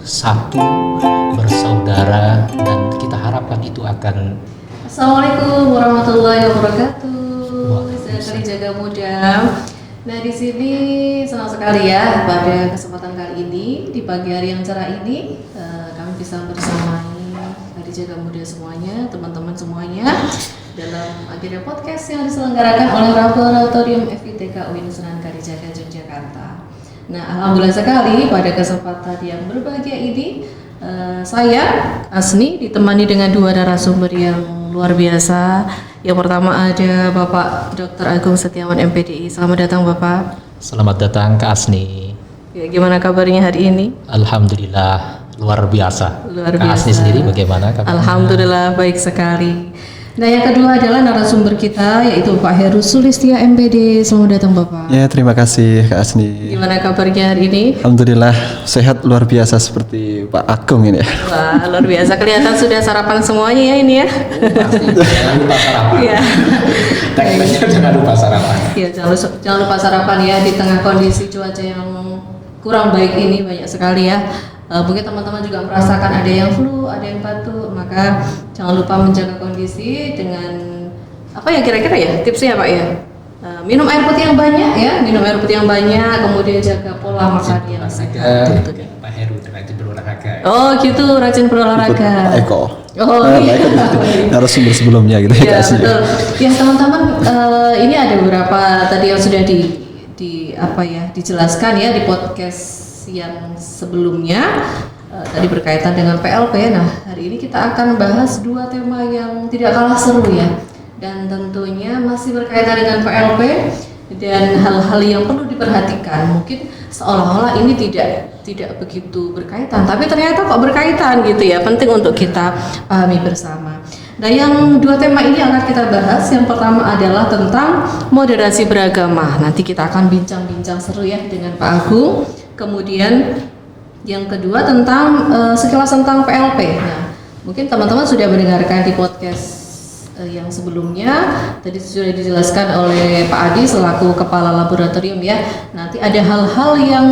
satu, bersaudara, dan kita harapkan itu akan. Assalamualaikum warahmatullahi wabarakatuh. Saya Kali Jaga Muda. Nah, di sini senang sekali ya pada kesempatan kali ini di pagi hari yang cerah ini kami bisa bersamai Kali Jaga Muda semuanya, teman-teman semuanya dalam agenda podcast yang diselenggarakan oleh Laboratorium FITK UIN Sunan Kalijaga Yogyakarta. Nah, alhamdulillah sekali pada kesempatan yang berbahagia ini saya Asni ditemani dengan dua narasumber yang luar biasa. Yang pertama ada Bapak Dr. Agung Setiawan MPDI. Selamat datang Bapak. Selamat datang Kak Asni. Ya, gimana kabarnya hari ini? Alhamdulillah luar biasa. Luar Kak biasa. Asni sendiri bagaimana kabarnya? Alhamdulillah baik sekali. Nah, yang kedua adalah narasumber kita yaitu Pak Heru Sulistia MPD. Selamat datang Bapak. Ya, terima kasih Kak Asni. Gimana kabarnya hari ini? Alhamdulillah sehat luar biasa seperti Pak Agung ini ya. Wah, luar biasa, kelihatan sudah sarapan semuanya ya ini ya. Pasti, jangan lupa sarapan. Iya. Tagline-nya jangan lupa sarapan. Ya, jangan lupa sarapan ya di tengah kondisi cuaca yang kurang baik ini banyak sekali ya. Mungkin teman-teman juga merasakan ada yang flu, ada yang batuk, maka jangan lupa menjaga kondisi dengan apa ya kira-kira ya tipsnya Pak ya? Minum air putih yang banyak ya, minum air putih yang banyak, kemudian jaga pola makan yang sehat. Pak Heru rajin berolahraga. Oh gitu, rajin berolahraga. Pak Eko. Oh iya. Harus sumber sebelumnya gitu ya Iya Kak Asni. betul. Ya teman-teman, ini ada beberapa tadi yang sudah di apa ya dijelaskan ya di podcast yang sebelumnya tadi berkaitan dengan PLP. Nah, hari ini kita akan bahas dua tema yang tidak kalah seru ya, dan tentunya masih berkaitan dengan PLP dan hal-hal yang perlu diperhatikan. Mungkin seolah-olah ini tidak begitu berkaitan, tapi ternyata kok berkaitan gitu ya. Penting untuk kita pahami bersama. Nah, yang dua tema ini akan kita bahas. Yang pertama adalah tentang moderasi beragama. Nanti kita akan bincang-bincang seru ya dengan Pak Agung. Kemudian yang kedua tentang sekilas tentang PLP. Nah, mungkin teman-teman sudah mendengarkan di podcast yang sebelumnya. Tadi sudah dijelaskan oleh Pak Adi selaku Kepala Laboratorium ya. Nanti ada hal-hal yang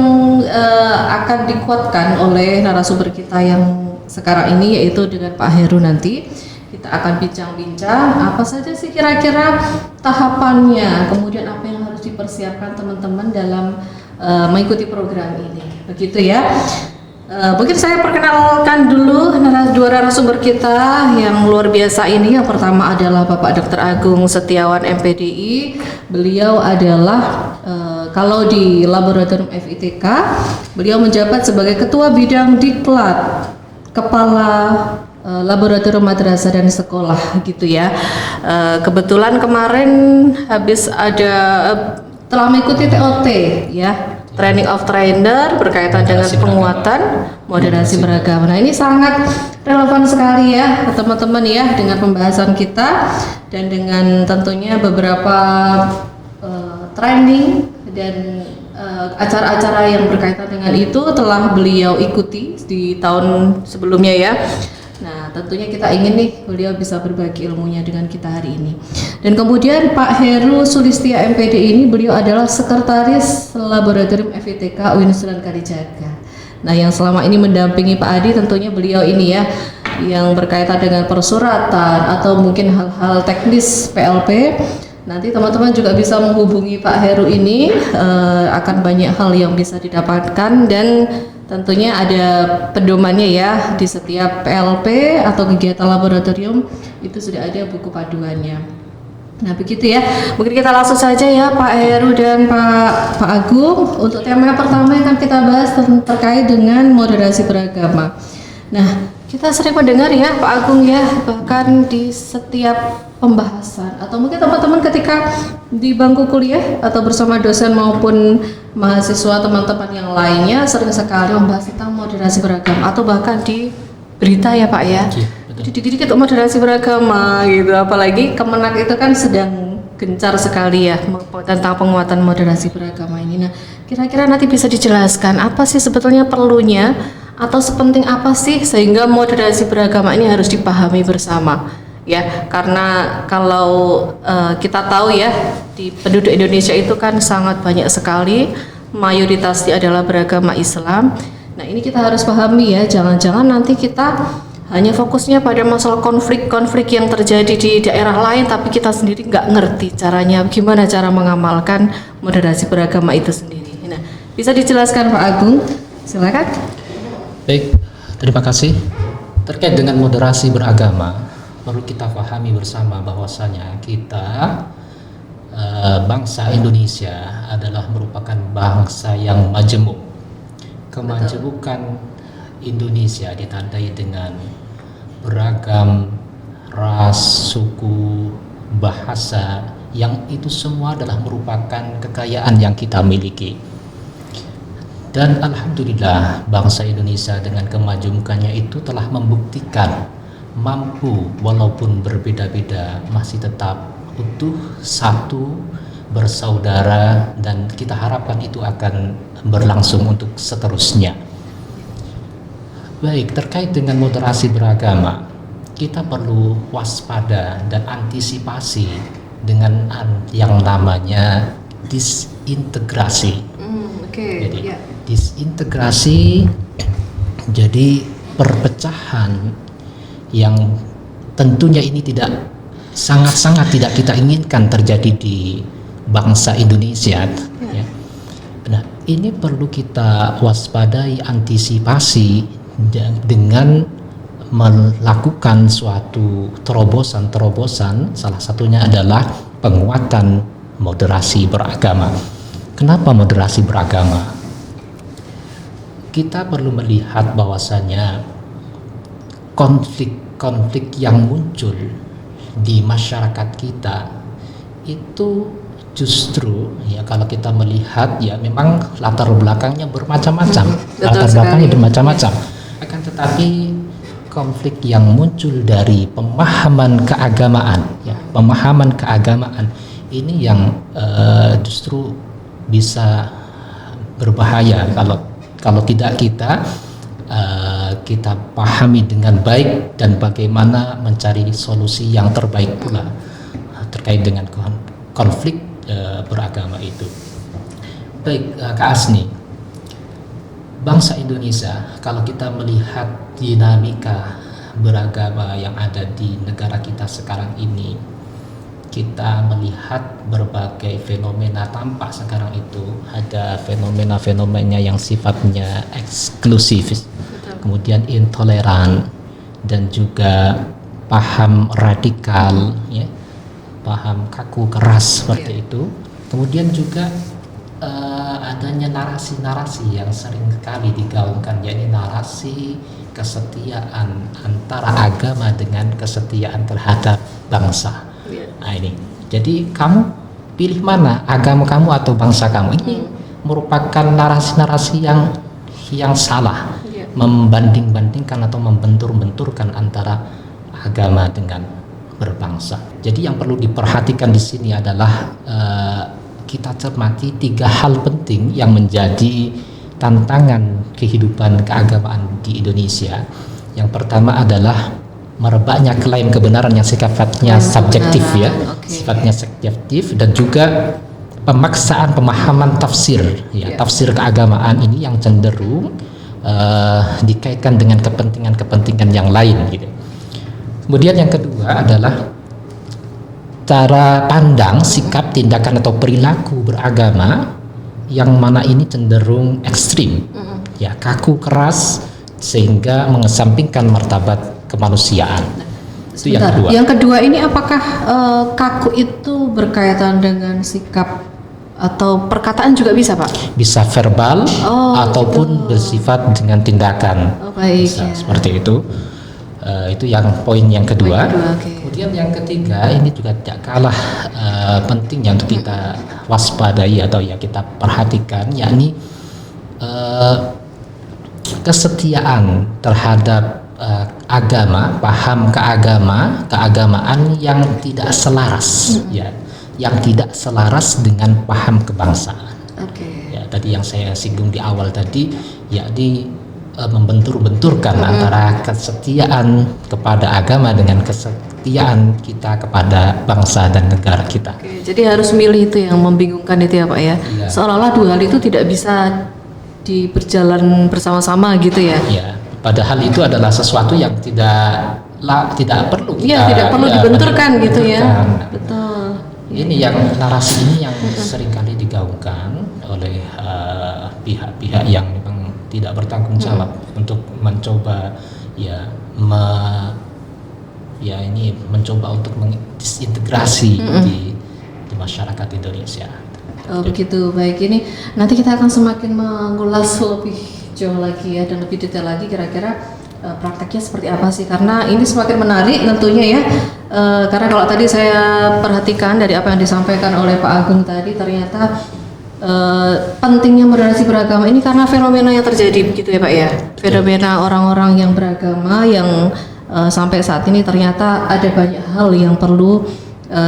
akan dikuatkan oleh narasumber kita yang sekarang ini, yaitu dengan Pak Heru. Nanti kita akan bincang-bincang apa saja sih kira-kira tahapannya, kemudian apa yang harus dipersiapkan teman-teman dalam mengikuti program ini, begitu ya. Mungkin saya perkenalkan dulu dua narasumber kita yang luar biasa ini. Yang pertama adalah Bapak Dr. Agung Setiawan MPDI. Beliau adalah kalau di Laboratorium FITK, beliau menjabat sebagai Ketua Bidang Diklat, Kepala Laboratorium Madrasah dan Sekolah gitu ya. Kebetulan kemarin habis ada telah mengikuti TOT ya, Training of Trainer berkaitan dengan penguatan moderasi beragama. Nah, ini sangat relevan sekali ya teman-teman ya dengan pembahasan kita dan dengan tentunya beberapa training dan acara-acara yang berkaitan dengan itu telah beliau ikuti di tahun sebelumnya ya. Nah, tentunya kita ingin nih beliau bisa berbagi ilmunya dengan kita hari ini. Dan kemudian Pak Heru Sulistia MPD ini, beliau adalah Sekretaris Laboratorium FITK UIN Sunan Kalijaga. Nah, yang selama ini mendampingi Pak Adi tentunya beliau ini ya, yang berkaitan dengan persuratan atau mungkin hal-hal teknis PLP. Nanti teman-teman juga bisa menghubungi Pak Heru ini, akan banyak hal yang bisa didapatkan dan tentunya ada pedomannya ya di setiap PLP atau kegiatan laboratorium itu sudah ada buku paduannya. Nah begitu ya, mungkin kita langsung saja ya Pak Heru dan Pak Agung untuk tema pertama yang akan kita bahas terkait dengan moderasi beragama. Nah kita sering mendengar ya Pak Agung ya, bahkan di setiap pembahasan atau mungkin teman-teman ketika di bangku kuliah atau bersama dosen maupun mahasiswa teman-teman yang lainnya sering sekali membahas tentang moderasi beragama atau bahkan di berita ya Pak ya. Dikit-dikit untuk moderasi beragama gitu, apalagi Kemenak itu kan sedang gencar sekali ya tentang penguatan moderasi beragama ini. Nah, kira-kira nanti bisa dijelaskan apa sih sebetulnya perlunya atau sepenting apa sih sehingga moderasi beragama ini harus dipahami bersama ya, karena kalau kita tahu ya di penduduk Indonesia itu kan sangat banyak sekali mayoritasnya adalah beragama Islam. Nah ini kita harus pahami ya, jangan-jangan nanti kita hanya fokusnya pada masalah konflik-konflik yang terjadi di daerah lain, tapi kita sendiri nggak ngerti caranya, gimana cara mengamalkan moderasi beragama itu sendiri. Nah, bisa dijelaskan Pak Agung? Silakan. Baik, terima kasih. Terkait dengan moderasi beragama, perlu kita pahami bersama bahwasanya kita bangsa Indonesia adalah merupakan bangsa yang majemuk. Kemajemukan Indonesia ditandai dengan beragam ras, suku, bahasa, yang itu semua adalah merupakan kekayaan yang kita miliki. Dan alhamdulillah bangsa Indonesia dengan kemajemukannya itu telah membuktikan mampu walaupun berbeda-beda masih tetap utuh, satu, bersaudara, dan kita harapkan itu akan berlangsung untuk seterusnya. Baik, terkait dengan moderasi beragama, kita perlu waspada dan antisipasi dengan yang namanya disintegrasi. Jadi disintegrasi, jadi perpecahan yang tentunya ini sangat-sangat tidak kita inginkan terjadi di bangsa Indonesia. Ya. Nah, ini perlu kita waspadai, antisipasi dengan melakukan suatu terobosan-terobosan, salah satunya adalah penguatan moderasi beragama. Kenapa moderasi beragama? Kita perlu melihat bahwasanya konflik-konflik yang muncul di masyarakat kita itu justru ya kalau kita melihat ya memang latar belakangnya bermacam-macam, bermacam-macam. Akan tetapi konflik yang muncul dari pemahaman keagamaan, ya pemahaman keagamaan ini yang justru bisa berbahaya kalau tidak kita pahami dengan baik dan bagaimana mencari solusi yang terbaik pula terkait dengan konflik beragama itu. Baik, Kak Asni, bangsa Indonesia kalau kita melihat dinamika beragama yang ada di negara kita sekarang ini, kita melihat berbagai fenomena tampak sekarang itu. Ada fenomena-fenomena yang sifatnya eksklusif, kemudian intoleran, dan juga paham radikal, ya, paham kaku keras seperti itu. Kemudian juga adanya narasi-narasi yang sering sekali digaungkan, yakni narasi kesetiaan antara agama dengan kesetiaan terhadap bangsa. Nah ini, jadi kamu pilih mana, agama kamu atau bangsa kamu? Ini merupakan narasi-narasi yang salah, membanding-bandingkan atau membentur-benturkan antara agama dengan berbangsa. Jadi yang perlu diperhatikan di sini adalah kita cermati tiga hal penting yang menjadi tantangan kehidupan keagamaan di Indonesia. Yang pertama adalah merebaknya klaim kebenaran yang sifatnya subjektif, ya, sifatnya subjektif, dan juga pemaksaan pemahaman tafsir, ya, tafsir keagamaan ini yang cenderung dikaitkan dengan kepentingan-kepentingan yang lain, gitu. Kemudian yang kedua adalah cara pandang, sikap, tindakan atau perilaku beragama yang mana ini cenderung ekstrim, ya, kaku keras, sehingga mengesampingkan martabat kemanusiaan. Itu yang kedua. Yang kedua ini apakah kaku itu berkaitan dengan sikap atau perkataan juga bisa, Pak? Bisa verbal ataupun bersifat dengan tindakan. Baik, bisa, ya. seperti itu. Itu yang poin yang kedua. Okay. Kemudian yang ketiga ini juga tidak kalah pentingnya untuk kita waspadai atau ya kita perhatikan, yakni kesetiaan terhadap agama, paham keagamaan yang tidak selaras, ya, yang tidak selaras dengan paham kebangsaan. Ya, tadi yang saya singgung di awal tadi, yakni membentur-benturkan antara kesetiaan kepada agama dengan kesetiaan kita kepada bangsa dan negara kita. Jadi harus milih, itu yang membingungkan itu ya, Pak, ya. Iya. Seolah-olah dua hal itu tidak bisa berjalan bersama-sama gitu ya. Ya, padahal itu adalah sesuatu yang tidak perlu Tidak perlu dibenturkan gitu ya. benturkan. Betul. Ini yang narasi ini yang seringkali digaungkan oleh pihak-pihak yang memang tidak bertanggung jawab untuk mencoba mencoba untuk mengintegrasi di masyarakat Indonesia. Oh begitu, baik, ini nanti kita akan semakin mengulas lebih jauh lagi ya dan lebih detail lagi kira-kira prakteknya seperti apa sih, karena ini semakin menarik tentunya ya. Karena kalau tadi saya perhatikan dari apa yang disampaikan oleh Pak Agung tadi, ternyata pentingnya moderasi beragama ini karena fenomena yang terjadi begitu ya Pak ya, fenomena orang-orang yang beragama yang sampai saat ini ternyata ada banyak hal yang perlu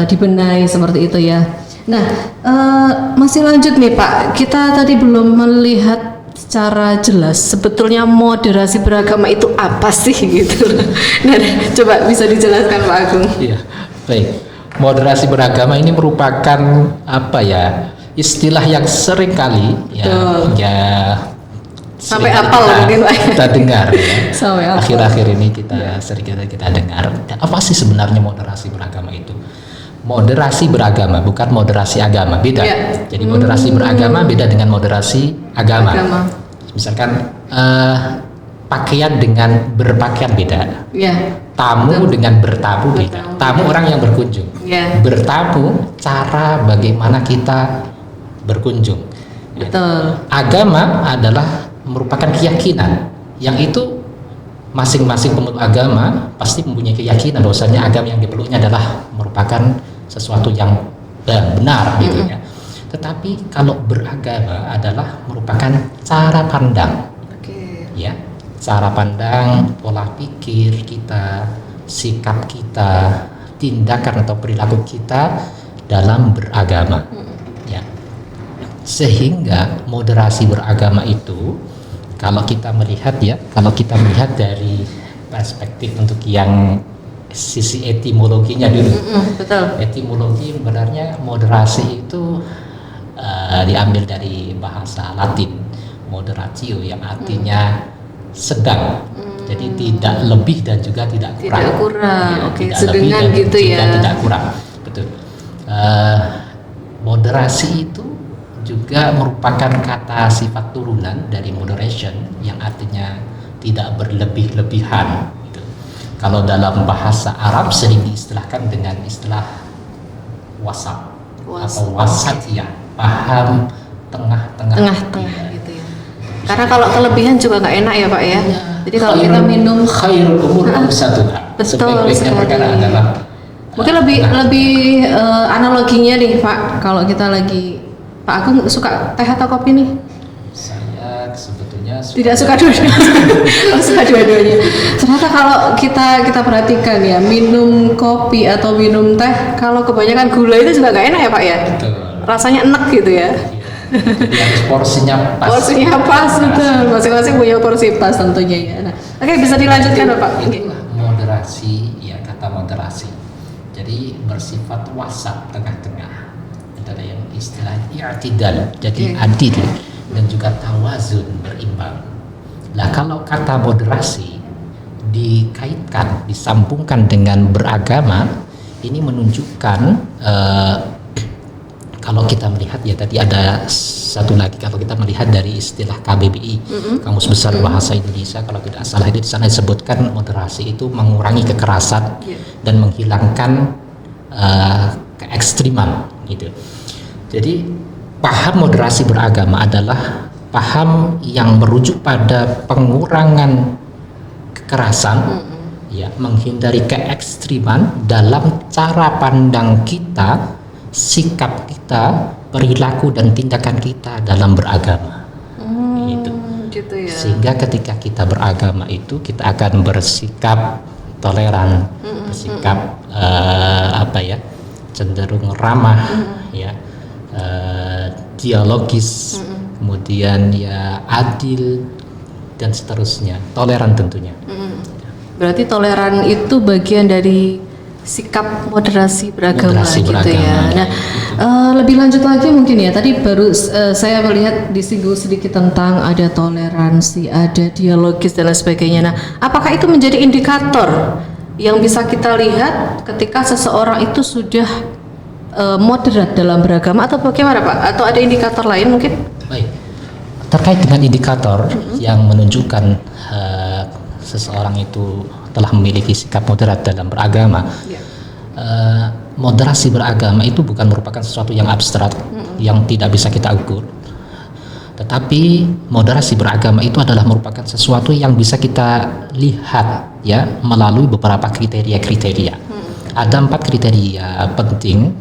dibenahi seperti itu ya. Nah, masih lanjut nih Pak, kita tadi belum melihat secara jelas sebetulnya moderasi beragama itu apa sih gitu. Nah, coba bisa dijelaskan Pak Agung. Iya, baik. Moderasi beragama ini merupakan istilah yang sering kali sampai apal mungkin Pak. Kita dengar ya. Sampai apal. Akhir-akhir ini sering kita dengar. Apa sih sebenarnya moderasi beragama itu? Moderasi beragama, bukan moderasi agama, beda. Ya. Jadi moderasi beragama beda dengan moderasi agama. Misalkan pakaian dengan berpakaian beda. Ya. Tamu dengan bertamu beda. Tamu orang yang berkunjung. Ya. Bertamu cara bagaimana kita berkunjung. Betul. Agama adalah merupakan keyakinan yang itu masing-masing pemeluk agama pasti mempunyai keyakinan bahwasanya agama yang dipeluknya adalah merupakan sesuatu yang benar gitu ya. Tetapi kalau beragama adalah merupakan cara pandang. Ya, cara pandang, pola pikir kita, sikap kita, tindakan atau perilaku kita dalam beragama. Ya. Sehingga moderasi beragama itu kalau kita melihat dari perspektif untuk yang sisi etimologinya dulu. Betul. Etimologi sebenarnya moderasi itu diambil dari bahasa Latin moderatio yang artinya sedang. Jadi tidak lebih dan juga tidak kurang. Tidak kurang. Ya, Oke, tidak sedengan lebih dan gitu juga ya. tidak kurang. Betul. Moderasi itu juga merupakan kata sifat turunan dari moderation yang artinya tidak berlebih-lebihan. Gitu. Kalau dalam bahasa Arab sering diistilahkan dengan istilah wasat atau wasatiyah, paham tengah-tengah gitu ya. Karena kalau kelebihan juga nggak enak ya Pak ya. Jadi kalau kita minum khairul umur awsatuha. betul Sebaik-baiknya sekali. perkara adalah Mungkin lebih analoginya nih Pak, kalau kita lagi Pak Agung suka teh atau kopi nih? saya sebetulnya Tidak suka dua-duanya. Suka dua-duanya. Ternyata kalau kita perhatikan ya, minum kopi atau minum teh kalau kebanyakan gula itu juga nggak enak ya Pak ya. Betul. Rasanya enek gitu ya. Jadi harus porsinya pas. Porsinya pas, betul. Masing-masing punya porsi pas tentunya ya. Nah, oke, bisa dilanjutkan Bapak. Itulah moderasi, ya kata moderasi. Jadi bersifat wasat, tengah-tengah. Ada yang istilah i'tidal, jadi adil dan juga tawazun, berimbang. Nah, kalau kata moderasi dikaitkan, disambungkan dengan beragama, ini menunjukkan kalau kita melihat ya tadi ada satu lagi, kalau kita melihat dari istilah KBBI, Kamus Besar Bahasa Indonesia, kalau tidak salah itu di sana disebutkan moderasi itu mengurangi kekerasan dan menghilangkan keekstriman gitu. Jadi paham moderasi beragama adalah paham yang merujuk pada pengurangan kekerasan, ya, menghindari keekstriman dalam cara pandang kita, sikap kita, perilaku dan tindakan kita dalam beragama. Gitu ya. Sehingga ketika kita beragama itu kita akan bersikap toleran, bersikap cenderung ramah, ya, dialogis, kemudian ya adil dan seterusnya, toleran tentunya. Berarti toleran itu bagian dari sikap moderasi beragama Moderasi gitu beragama. ya. Nah, lebih lanjut lagi mungkin ya. Tadi baru saya melihat disinggung sedikit tentang ada toleransi, ada dialogis dan lain sebagainya. Nah, apakah itu menjadi indikator yang bisa kita lihat ketika seseorang itu sudah moderat dalam beragama atau bagaimana Pak? Atau ada indikator lain mungkin? Baik. Terkait dengan indikator yang menunjukkan seseorang itu telah memiliki sikap moderat dalam beragama, moderasi beragama itu bukan merupakan sesuatu yang abstrak yang tidak bisa kita ukur, tetapi moderasi beragama itu adalah merupakan sesuatu yang bisa kita lihat ya melalui beberapa kriteria. Ada 4 kriteria penting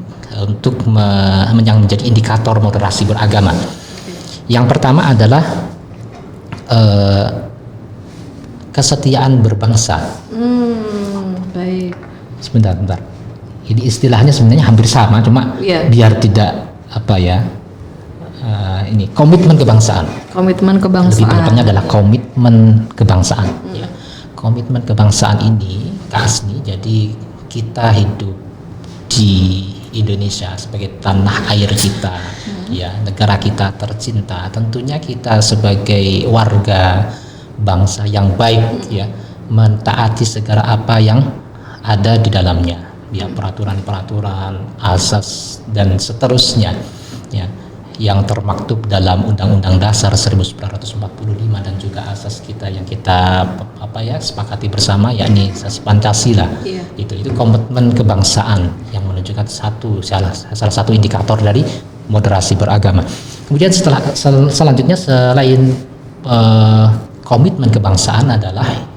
untuk yang menjadi indikator moderasi beragama. Yang pertama adalah kesetiaan berbangsa. Baik. Sebentar. Ini istilahnya sebenarnya hampir sama, cuma biar tidak ini komitmen kebangsaan. Komitmen Lebih kebangsaan. tepatnya adalah komitmen kebangsaan. Ya. Komitmen kebangsaan ini, Kak Asni, jadi kita hidup di Indonesia sebagai tanah air kita, ya negara kita tercinta. Tentunya kita sebagai warga bangsa yang baik, ya mentaati segala apa yang ada di dalamnya, ya peraturan-peraturan, asas dan seterusnya, ya yang termaktub dalam Undang-Undang Dasar 1945 dan juga asas kita yang kita sepakati bersama, yakni asas Pancasila. Itu komitmen kebangsaan yang menunjukkan salah satu indikator dari moderasi beragama. Kemudian selanjutnya selain komitmen kebangsaan adalah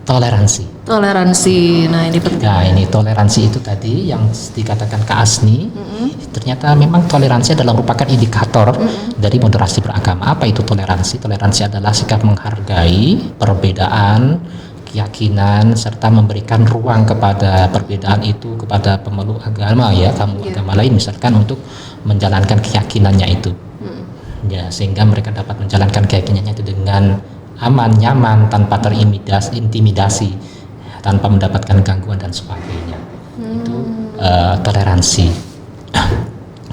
toleransi. Nah ini penting. Nah ini toleransi itu tadi yang dikatakan Kak Asni, ternyata memang toleransi adalah merupakan indikator dari moderasi beragama. Apa itu toleransi? Toleransi adalah sikap menghargai perbedaan keyakinan serta memberikan ruang kepada perbedaan itu kepada pemeluk agama, ya agama lain misalkan, untuk menjalankan keyakinannya itu, ya sehingga mereka dapat menjalankan keyakinannya itu dengan aman, nyaman, tanpa terintimidasi, tanpa mendapatkan gangguan dan sebagainya. Itu toleransi.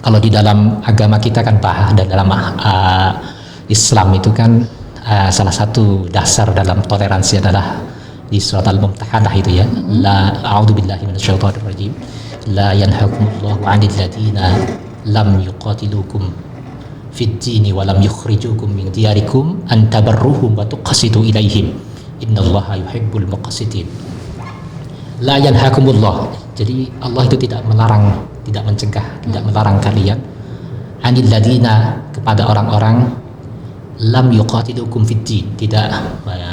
Kalau di dalam agama kita kan dalam Islam itu kan salah satu dasar dalam toleransi adalah di surat Al-Mumtahanah itu, ya. La a'udzubillahi minasyaitonir rajim. La yanhakumullahu 'anil ladzina lam yuqatilukum fid dini wa lam yukhrijukum min diyarikum an tabarruhum wa tuqsitu ilaihim innallaha yuhibbul muqsitin. La yanhakumullah. Jadi Allah itu tidak melarang, tidak mencegah, tidak melarang kalian, 'anil ladzina, kepada orang-orang, lam yuqatilukum fid din, tidak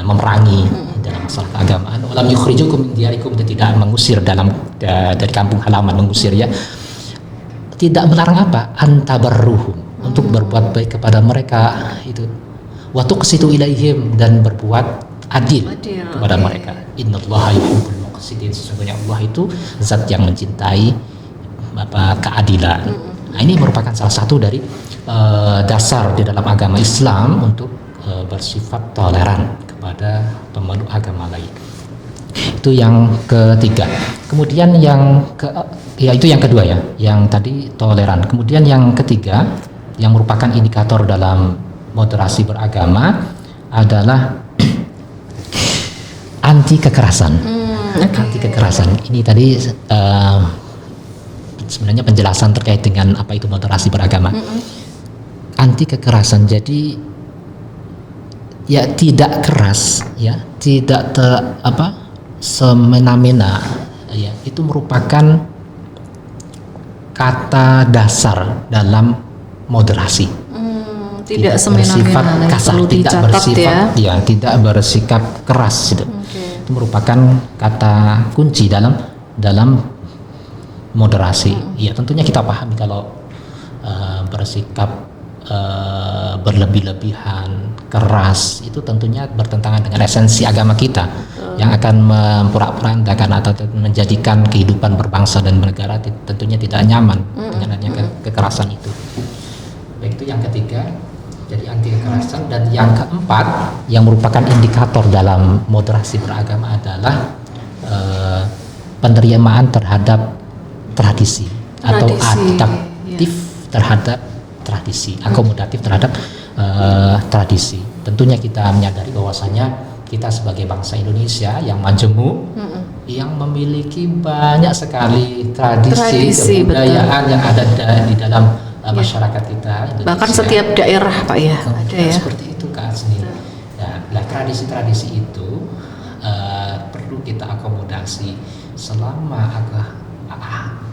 memerangi dalam masalah keagamaan, wa lam yukhrijukum min diyarikum, tidak mengusir dari kampung halaman, mengusir, ya. Tidak melarang apa? Antabarruhum, untuk berbuat baik kepada mereka itu, wa tuqsitu ilaihim, dan berbuat adil kepada mereka. Innallaha yuhibbul muqsitin, sesungguhnya Allah itu zat yang mencintai keadilan. Nah, ini merupakan salah satu dari dasar di dalam agama Islam untuk bersifat toleran kepada pemeluk agama lain. Itu yang ketiga. Kemudian itu yang kedua, ya, yang tadi toleran. Kemudian yang ketiga yang merupakan indikator dalam moderasi beragama adalah anti kekerasan. Anti kekerasan ini tadi sebenarnya penjelasan terkait dengan apa itu moderasi beragama. Anti kekerasan, jadi ya tidak keras, ya tidak semena-mena, ya itu merupakan kata dasar dalam moderasi. Tidak bersifat semena-mena, kasar, perlu tidak dicatat, bersifat, ya tidak bersikap keras gitu. Itu merupakan kata kunci dalam moderasi. Ya tentunya kita pahami kalau bersikap berlebih-lebihan, keras, itu tentunya bertentangan dengan esensi agama kita, yang akan memporak-porandakan atau menjadikan kehidupan berbangsa dan bernegara tentunya tidak nyaman dengan adanya kekerasan itu. Baik, itu yang ketiga, jadi anti kekerasan. Dan yang keempat yang merupakan indikator dalam moderasi beragama adalah penerimaan terhadap tradisi atau Tradisi, adaptif terhadap tradisi, akomodatif terhadap tradisi. Tentunya kita menyadari bahwasanya kita sebagai bangsa Indonesia yang majemuk, yang memiliki banyak sekali tradisi kebudayaan yang ada di dalam masyarakat kita Indonesia. Bahkan setiap daerah Pak ya ada ya. Seperti itu Kak Asni. Nah, tradisi-tradisi itu perlu kita akomodasi selama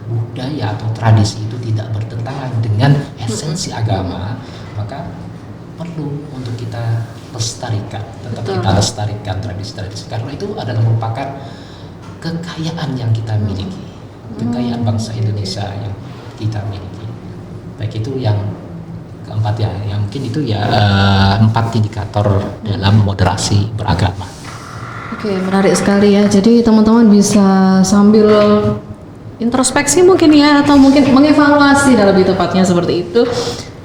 budaya atau tradisi itu tidak bertentangan dengan esensi agama, maka perlu untuk kita lestarikan, kita lestarikan tradisi-tradisi, karena itu adalah merupakan kekayaan yang kita miliki, kekayaan bangsa Indonesia yang kita miliki. Baik, itu yang keempat ya, yang mungkin itu ya 4 indikator dalam moderasi beragama. Oke, menarik sekali ya. Jadi teman-teman bisa sambil introspeksi mungkin ya, atau mungkin mengevaluasi dalam lebih tepatnya seperti itu.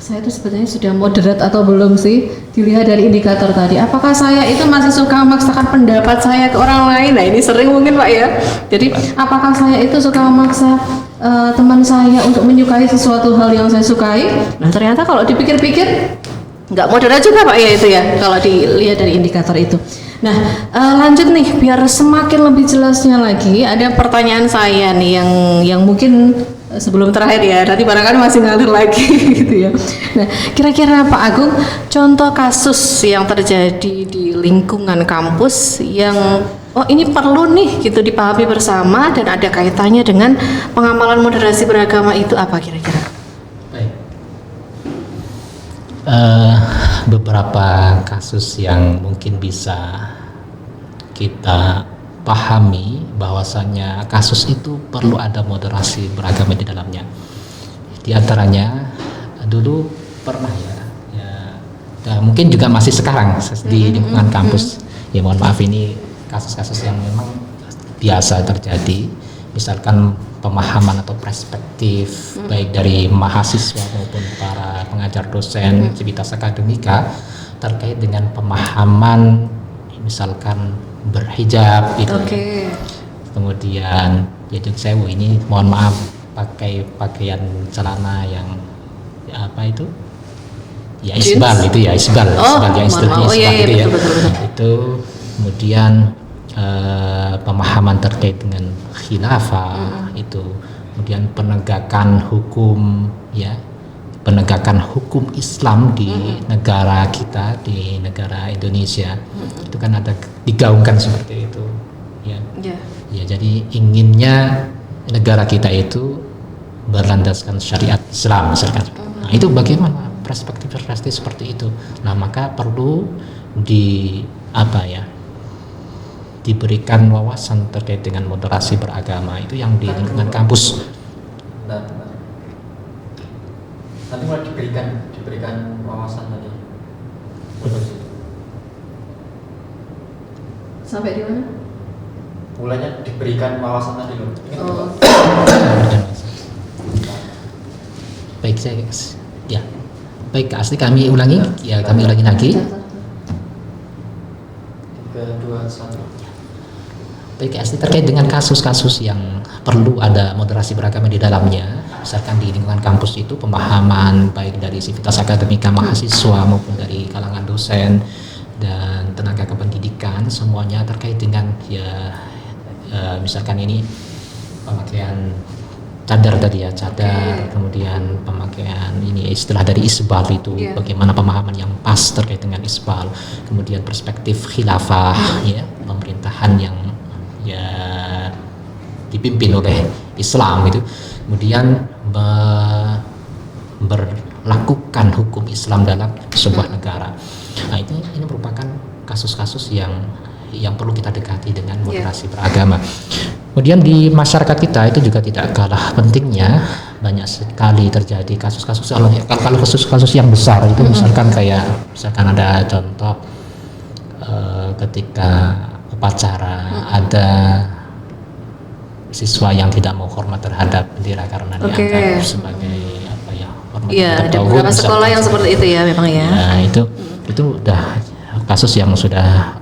Saya itu sebetulnya sudah moderat atau belum sih? Dilihat dari indikator tadi. Apakah saya itu masih suka memaksakan pendapat saya ke orang lain? Nah, ini sering mungkin Pak ya. Jadi apakah saya itu suka memaksa teman saya untuk menyukai sesuatu hal yang saya sukai? Nah, ternyata kalau dipikir-pikir nggak moderat juga Pak ya itu ya, kalau dilihat dari indikator itu. Nah, lanjut nih biar semakin lebih jelasnya lagi, ada pertanyaan saya nih yang mungkin sebelum terakhir ya, nanti barangkali masih ngalir lagi gitu ya. Nah, kira-kira Pak Agung, contoh kasus yang terjadi di lingkungan kampus yang ini perlu nih gitu dipahami bersama dan ada kaitannya dengan pengamalan moderasi beragama itu apa kira-kira? Baik. Beberapa kasus yang mungkin bisa kita pahami bahwasanya kasus itu perlu ada moderasi beragama di dalamnya. Di antaranya dulu pernah ya mungkin juga masih sekarang di lingkungan kampus. Ya mohon maaf, ini kasus-kasus yang memang biasa terjadi. Misalkan pemahaman atau perspektif baik dari mahasiswa maupun para pengajar dosen civitas akademika terkait dengan pemahaman misalkan berhijab gitu. Kemudian ya sewu ini mohon maaf pakai pakaian celana yang apa itu? Ya isbal itu ya isbal sebagai istilahnya isbal itu ya. Itu kemudian pemahaman terkait dengan khilafah itu, kemudian penegakan hukum Islam di negara kita, di negara Indonesia itu kan ada digaungkan seperti itu ya jadi inginnya negara kita itu berlandaskan syariat Islam misalkan. Nah, itu bagaimana perspektif seperti itu. Nah, maka perlu diberikan wawasan terkait dengan moderasi beragama itu yang di lingkungan kampus. Nanti mulai diberikan wawasan tadi. Sampai di mana? Mulanya diberikan wawasan tadi loh. Baik, baik Kak Asli, kami ulangi lagi. 3, 2, 1. Baik Kak Asli, terkait dengan kasus-kasus yang perlu ada moderasi beragama di dalamnya, misalkan di lingkungan kampus itu pemahaman baik dari sivitas akademika mahasiswa maupun dari kalangan dosen dan tenaga kependidikan, semuanya terkait dengan misalkan ini pemakaian cadar tadi ya, kemudian pemakaian ini istilah dari isbal itu, bagaimana pemahaman yang pas terkait dengan isbal, kemudian perspektif khilafah pemerintahan yang dipimpin oleh Islam gitu, kemudian berlakukan hukum Islam dalam sebuah negara. Nah, ini merupakan kasus-kasus yang perlu kita dekati dengan moderasi beragama. Kemudian di masyarakat kita itu juga tidak kalah pentingnya, banyak sekali terjadi kasus-kasus. Kalau kasus-kasus yang besar itu misalkan ada contoh ketika upacara ada siswa yang tidak mau hormat terhadap bendera karena dianggap sebagai hormat. Iya, ada beberapa sekolah yang seperti itu ya memang ya. Nah, itu udah kasus yang sudah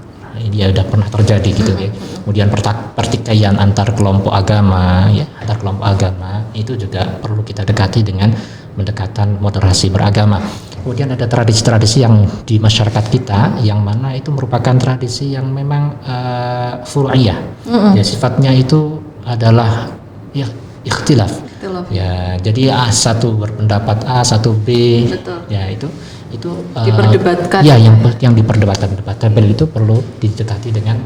ini ya udah pernah terjadi gitu ya. Kemudian pertikaian antar kelompok agama ya, antar kelompok agama itu juga perlu kita dekati dengan pendekatan moderasi beragama. Kemudian ada tradisi-tradisi yang di masyarakat kita yang mana itu merupakan tradisi yang memang furu'iyah. Ya sifatnya itu adalah ya ikhtilaf. Ya, jadi A satu berpendapat A, satu B. Betul. Ya itu Diperdebatkan. Ya yang diperdebatkan debatable itu perlu didekati dengan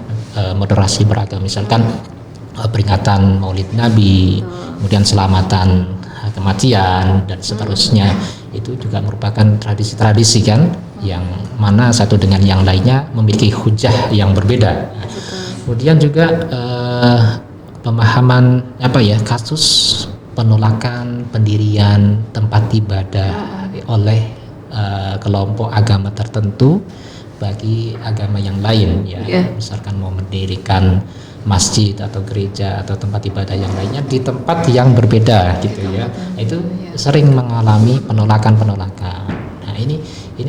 moderasi beragama. Misalkan peringatan Maulid Nabi, kemudian selamatan kematian dan seterusnya, itu juga merupakan tradisi-tradisi kan yang mana satu dengan yang lainnya memiliki hujah yang berbeda. Kemudian juga pemahaman kasus penolakan pendirian tempat ibadah oleh kelompok agama tertentu bagi agama yang lain ya. Misalkan mau mendirikan masjid atau gereja atau tempat ibadah yang lainnya di tempat yang berbeda gitu ya. Itu sering mengalami penolakan. Nah, ini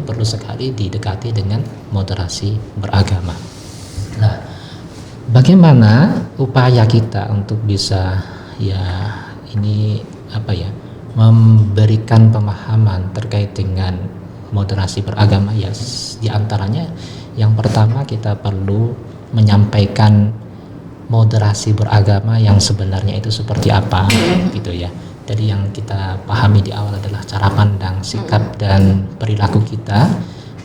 perlu sekali didekati dengan moderasi beragama. Nah, bagaimana upaya kita untuk bisa memberikan pemahaman terkait dengan moderasi beragama ya, diantaranya yang pertama kita perlu menyampaikan moderasi beragama yang sebenarnya itu seperti apa gitu ya. Jadi yang kita pahami di awal adalah cara pandang, sikap dan perilaku kita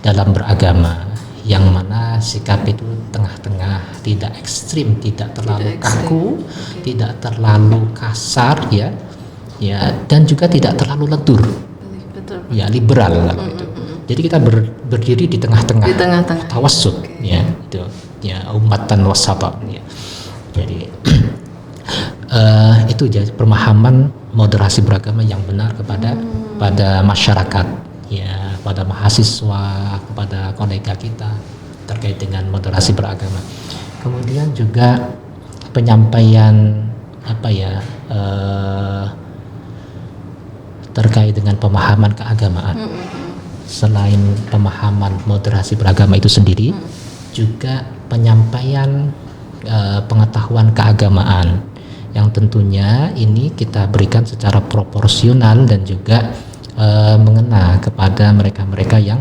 dalam beragama, yang mana sikap itu tengah-tengah, tidak ekstrim, tidak terlalu kaku, tidak terlalu kasar ya, dan juga tidak terlalu lentur, ya liberal kalau itu. Jadi kita berdiri di tengah-tengah, tawassut, ya itu, ya ummatan wasatan, ya. Jadi itu jadi pemahaman moderasi beragama yang benar pada masyarakat, ya, pada mahasiswa, kepada kolega kita terkait dengan moderasi beragama. Kemudian juga penyampaian terkait dengan pemahaman keagamaan. Selain pemahaman moderasi beragama itu sendiri, juga penyampaian pengetahuan keagamaan yang tentunya ini kita berikan secara proporsional dan juga mengena kepada mereka-mereka yang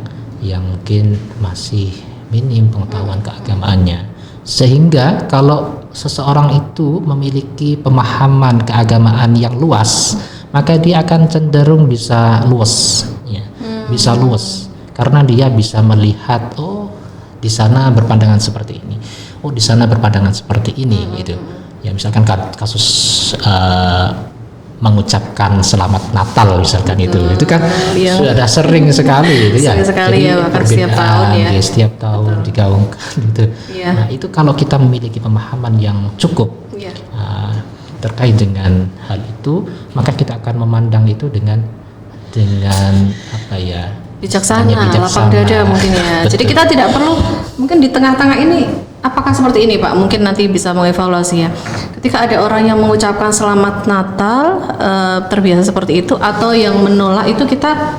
mungkin masih minim pengetahuan keagamaannya, sehingga kalau seseorang itu memiliki pemahaman keagamaan yang luas, maka dia akan cenderung bisa luas, ya, bisa luas karena dia bisa melihat, oh di sana berpandangan seperti ini, oh di sana berpandangan seperti ini, gitu. Ya misalkan kasus mengucapkan selamat Natal misalkan itu kan sudah sering sekali itu ya. Sekali ya, bahkan setiap tahun ya. Setiap tahun digaungkan gitu. Nah itu kalau kita memiliki pemahaman yang cukup terkait dengan hal itu, maka kita akan memandang itu dengan bijaksana, lapang dada mungkin ya. Betul. Jadi kita tidak perlu mungkin di tengah-tengah ini apakah seperti ini Pak? Mungkin nanti bisa mengevaluasi ya. Ketika ada orang yang mengucapkan selamat Natal terbiasa seperti itu, atau yang menolak itu, kita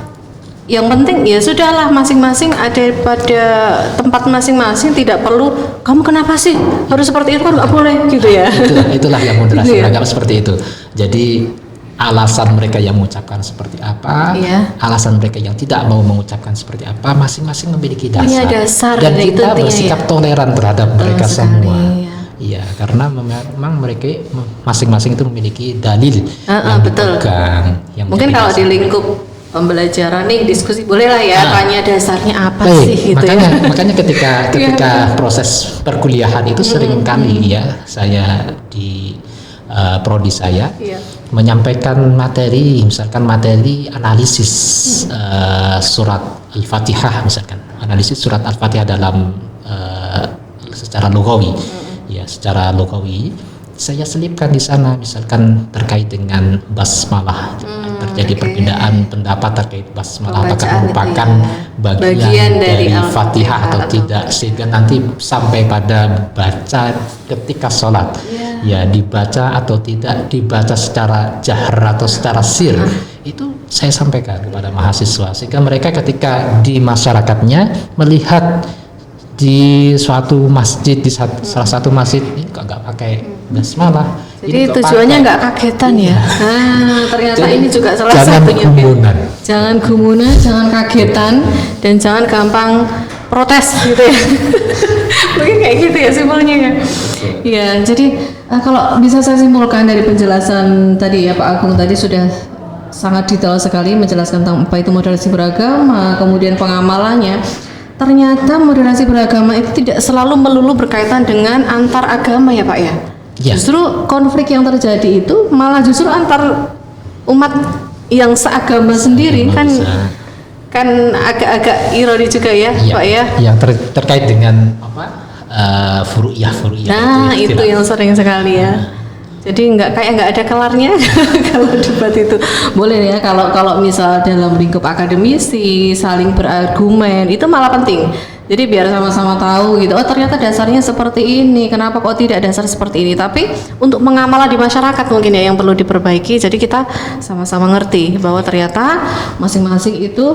yang penting ya sudahlah, masing-masing ada pada tempat masing-masing, tidak perlu kamu kenapa sih harus seperti itu, kan nggak boleh gitu ya. Itulah yang moderasi beragama seperti itu. Jadi alasan mereka yang mengucapkan seperti apa, alasan mereka yang tidak mau mengucapkan seperti apa, masing-masing memiliki dasar. Dan kita bersikap toleran terhadap mereka semua. Iya, karena memang mereka masing-masing itu memiliki dalil yang dipegang. Mungkin kalau di lingkup pembelajaran nih diskusi bolehlah ya, tanya dasarnya apa sih gitu. Makanya ketika proses perkuliahan itu sering kali ya saya di prodi saya menyampaikan materi, misalkan materi analisis surat Al-Fatihah, misalkan analisis surat Al-Fatihah dalam secara lugawi, ya secara lugawi saya selipkan di sana, misalkan terkait dengan basmalah. Terjadi perbedaan pendapat terkait basmalah, apakah merupakan bagian dari Fatihah atau tidak, sehingga nanti sampai pada baca ketika sholat, ya dibaca atau tidak, dibaca secara jahar atau secara sir, itu saya sampaikan kepada mahasiswa, sehingga mereka ketika di masyarakatnya melihat di suatu masjid, salah satu masjid ini kok nggak pakai basmalah. Jadi Ini kok tujuannya pakai. nggak kagetan ya. Nah, ternyata Jadi, ini juga salah jangan satunya. gumunan. Jangan gumunan, jangan kagetan, dan jangan gampang protes gitu ya. Mungkin kayak gitu ya simpelnya ya. Ya, jadi kalau bisa saya simpulkan dari penjelasan tadi ya Pak Agung tadi sudah sangat detail sekali menjelaskan tentang apa itu moderasi beragama, kemudian pengamalannya. Ternyata moderasi beragama itu tidak selalu melulu berkaitan dengan antar agama ya Pak ya. Ya. Justru konflik yang terjadi itu malah justru antar umat yang seagama sendiri kan Bisa. kan agak-agak ironi juga ya Iya, Pak ya. yang terkait dengan apa furu'iyah Nah itu istilah. yang sering sekali ya. Jadi nggak ada kelarnya kalau debat itu. Boleh ya kalau misal dalam lingkup akademisi saling berargumen itu malah penting. Jadi biar sama-sama tahu gitu. Oh ternyata dasarnya seperti ini. Kenapa kok tidak dasar seperti ini? Tapi untuk mengamal di masyarakat mungkin ya yang perlu diperbaiki. Jadi kita sama-sama ngerti bahwa ternyata masing-masing itu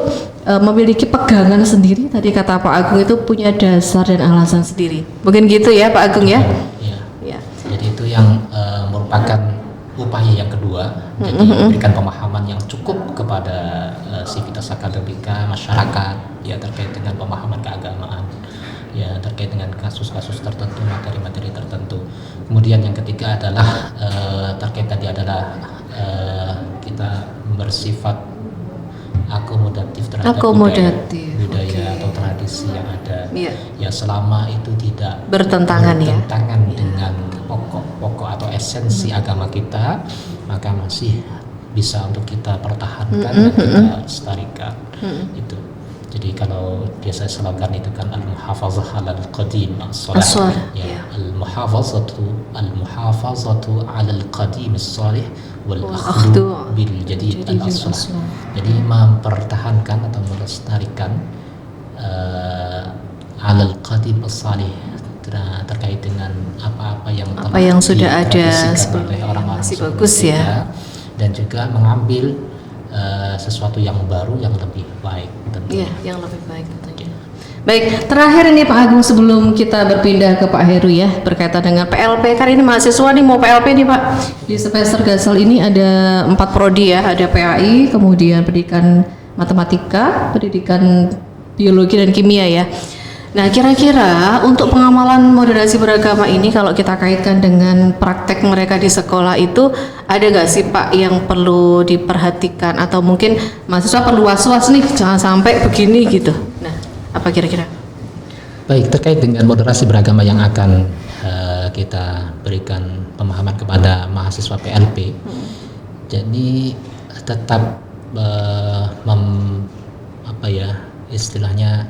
memiliki pegangan sendiri. Tadi kata Pak Agung itu punya dasar dan alasan sendiri. Mungkin gitu ya Pak Agung ya. Iya. Ya. Jadi itu yang merupakan upaya yang kedua, jadi memberikan pemahaman yang cukup kepada sivitas akademika masyarakat ya terkait dengan pemahaman keagamaan, ya terkait dengan kasus-kasus tertentu, materi-materi tertentu. Kemudian yang ketiga adalah terkait tadi adalah kita bersifat akomodatif terhadap Akomodatif, budaya oke. atau tradisi yang ada. Iya. Ya selama itu tidak Bertentangan ya. bertentangan dengan pokok atau esensi agama kita, maka masih bisa untuk kita pertahankan dan kita lestarikan. Itu. Jadi kalau biasa slogan itu kan al-muhafazah 'alal qadim as-salih. Ya, al-muhafazatu 'alal qadim as-salih wal akhdhu bil jadid al-aslah. Jadi mempertahankan atau melestarikan alal qadim as-salih terkait dengan apa-apa yang Apa yang sudah ada ditradisikan sebelumnya, oleh orang-orang masih sebelum bagus ya. kita, dan juga mengambil sesuatu yang baru yang lebih baik tentunya. Iya, yang lebih baik tentunya. Baik, terakhir ini Pak Agung sebelum kita berpindah ke Pak Heru ya berkaitan dengan PLP. Kan ini mahasiswa nih mau PLP nih Pak. Di semester Gasal ini ada 4 prodi ya, ada PAI, kemudian pendidikan matematika, pendidikan biologi dan kimia ya. Nah, kira-kira untuk pengamalan moderasi beragama ini kalau kita kaitkan dengan praktek mereka di sekolah itu ada nggak sih Pak yang perlu diperhatikan atau mungkin mahasiswa perlu was-was nih jangan sampai begini gitu. Nah, apa kira-kira? Baik, terkait dengan moderasi beragama yang akan kita berikan pemahaman kepada mahasiswa PLP. Jadi tetap istilahnya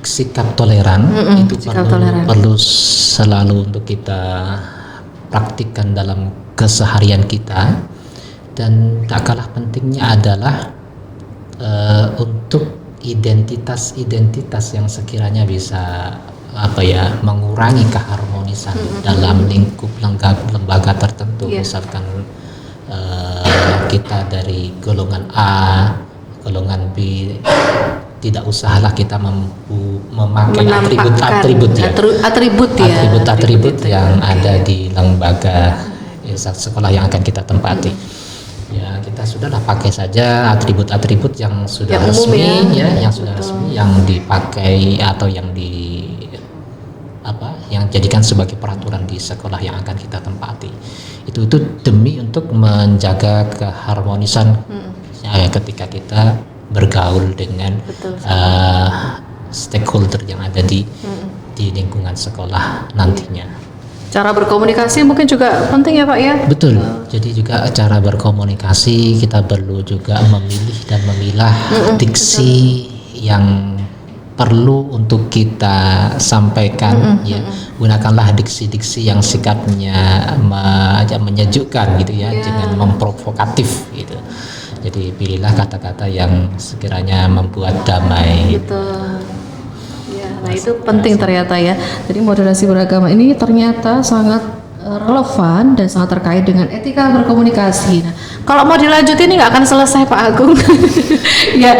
sikap toleran itu sikap toleran. perlu selalu untuk kita praktikkan dalam keseharian kita, dan tak kalah pentingnya adalah untuk identitas-identitas yang sekiranya bisa mengurangi keharmonisan dalam lingkup lembaga tertentu. Yeah. Misalkan kita dari golongan A, golongan B, tidak usahlah kita memakai atribut yang ada di lembaga sekolah yang akan kita tempati. Ya, kita sudahlah pakai saja atribut-atribut yang sudah yang resmi umum, yang sudah resmi, yang dipakai atau yang yang jadikan sebagai peraturan di sekolah yang akan kita tempati. Itu demi untuk menjaga keharmonisan ketika kita bergaul dengan stakeholder yang ada di lingkungan sekolah nantinya. Cara berkomunikasi mungkin juga penting ya Pak ya? Betul. Jadi juga cara berkomunikasi kita perlu juga memilih dan memilah diksi yang perlu untuk kita sampaikan. Ya, gunakanlah diksi-diksi yang sikapnya menyejukkan gitu ya, jangan memprovokatif gitu. Jadi pilihlah kata-kata yang sekiranya membuat damai. Betul. Ya, nah itu penting ternyata ya. Jadi moderasi beragama ini ternyata sangat relevan dan sangat terkait dengan etika berkomunikasi. Nah, kalau mau dilanjutin ini nggak akan selesai Pak Agung. Ya,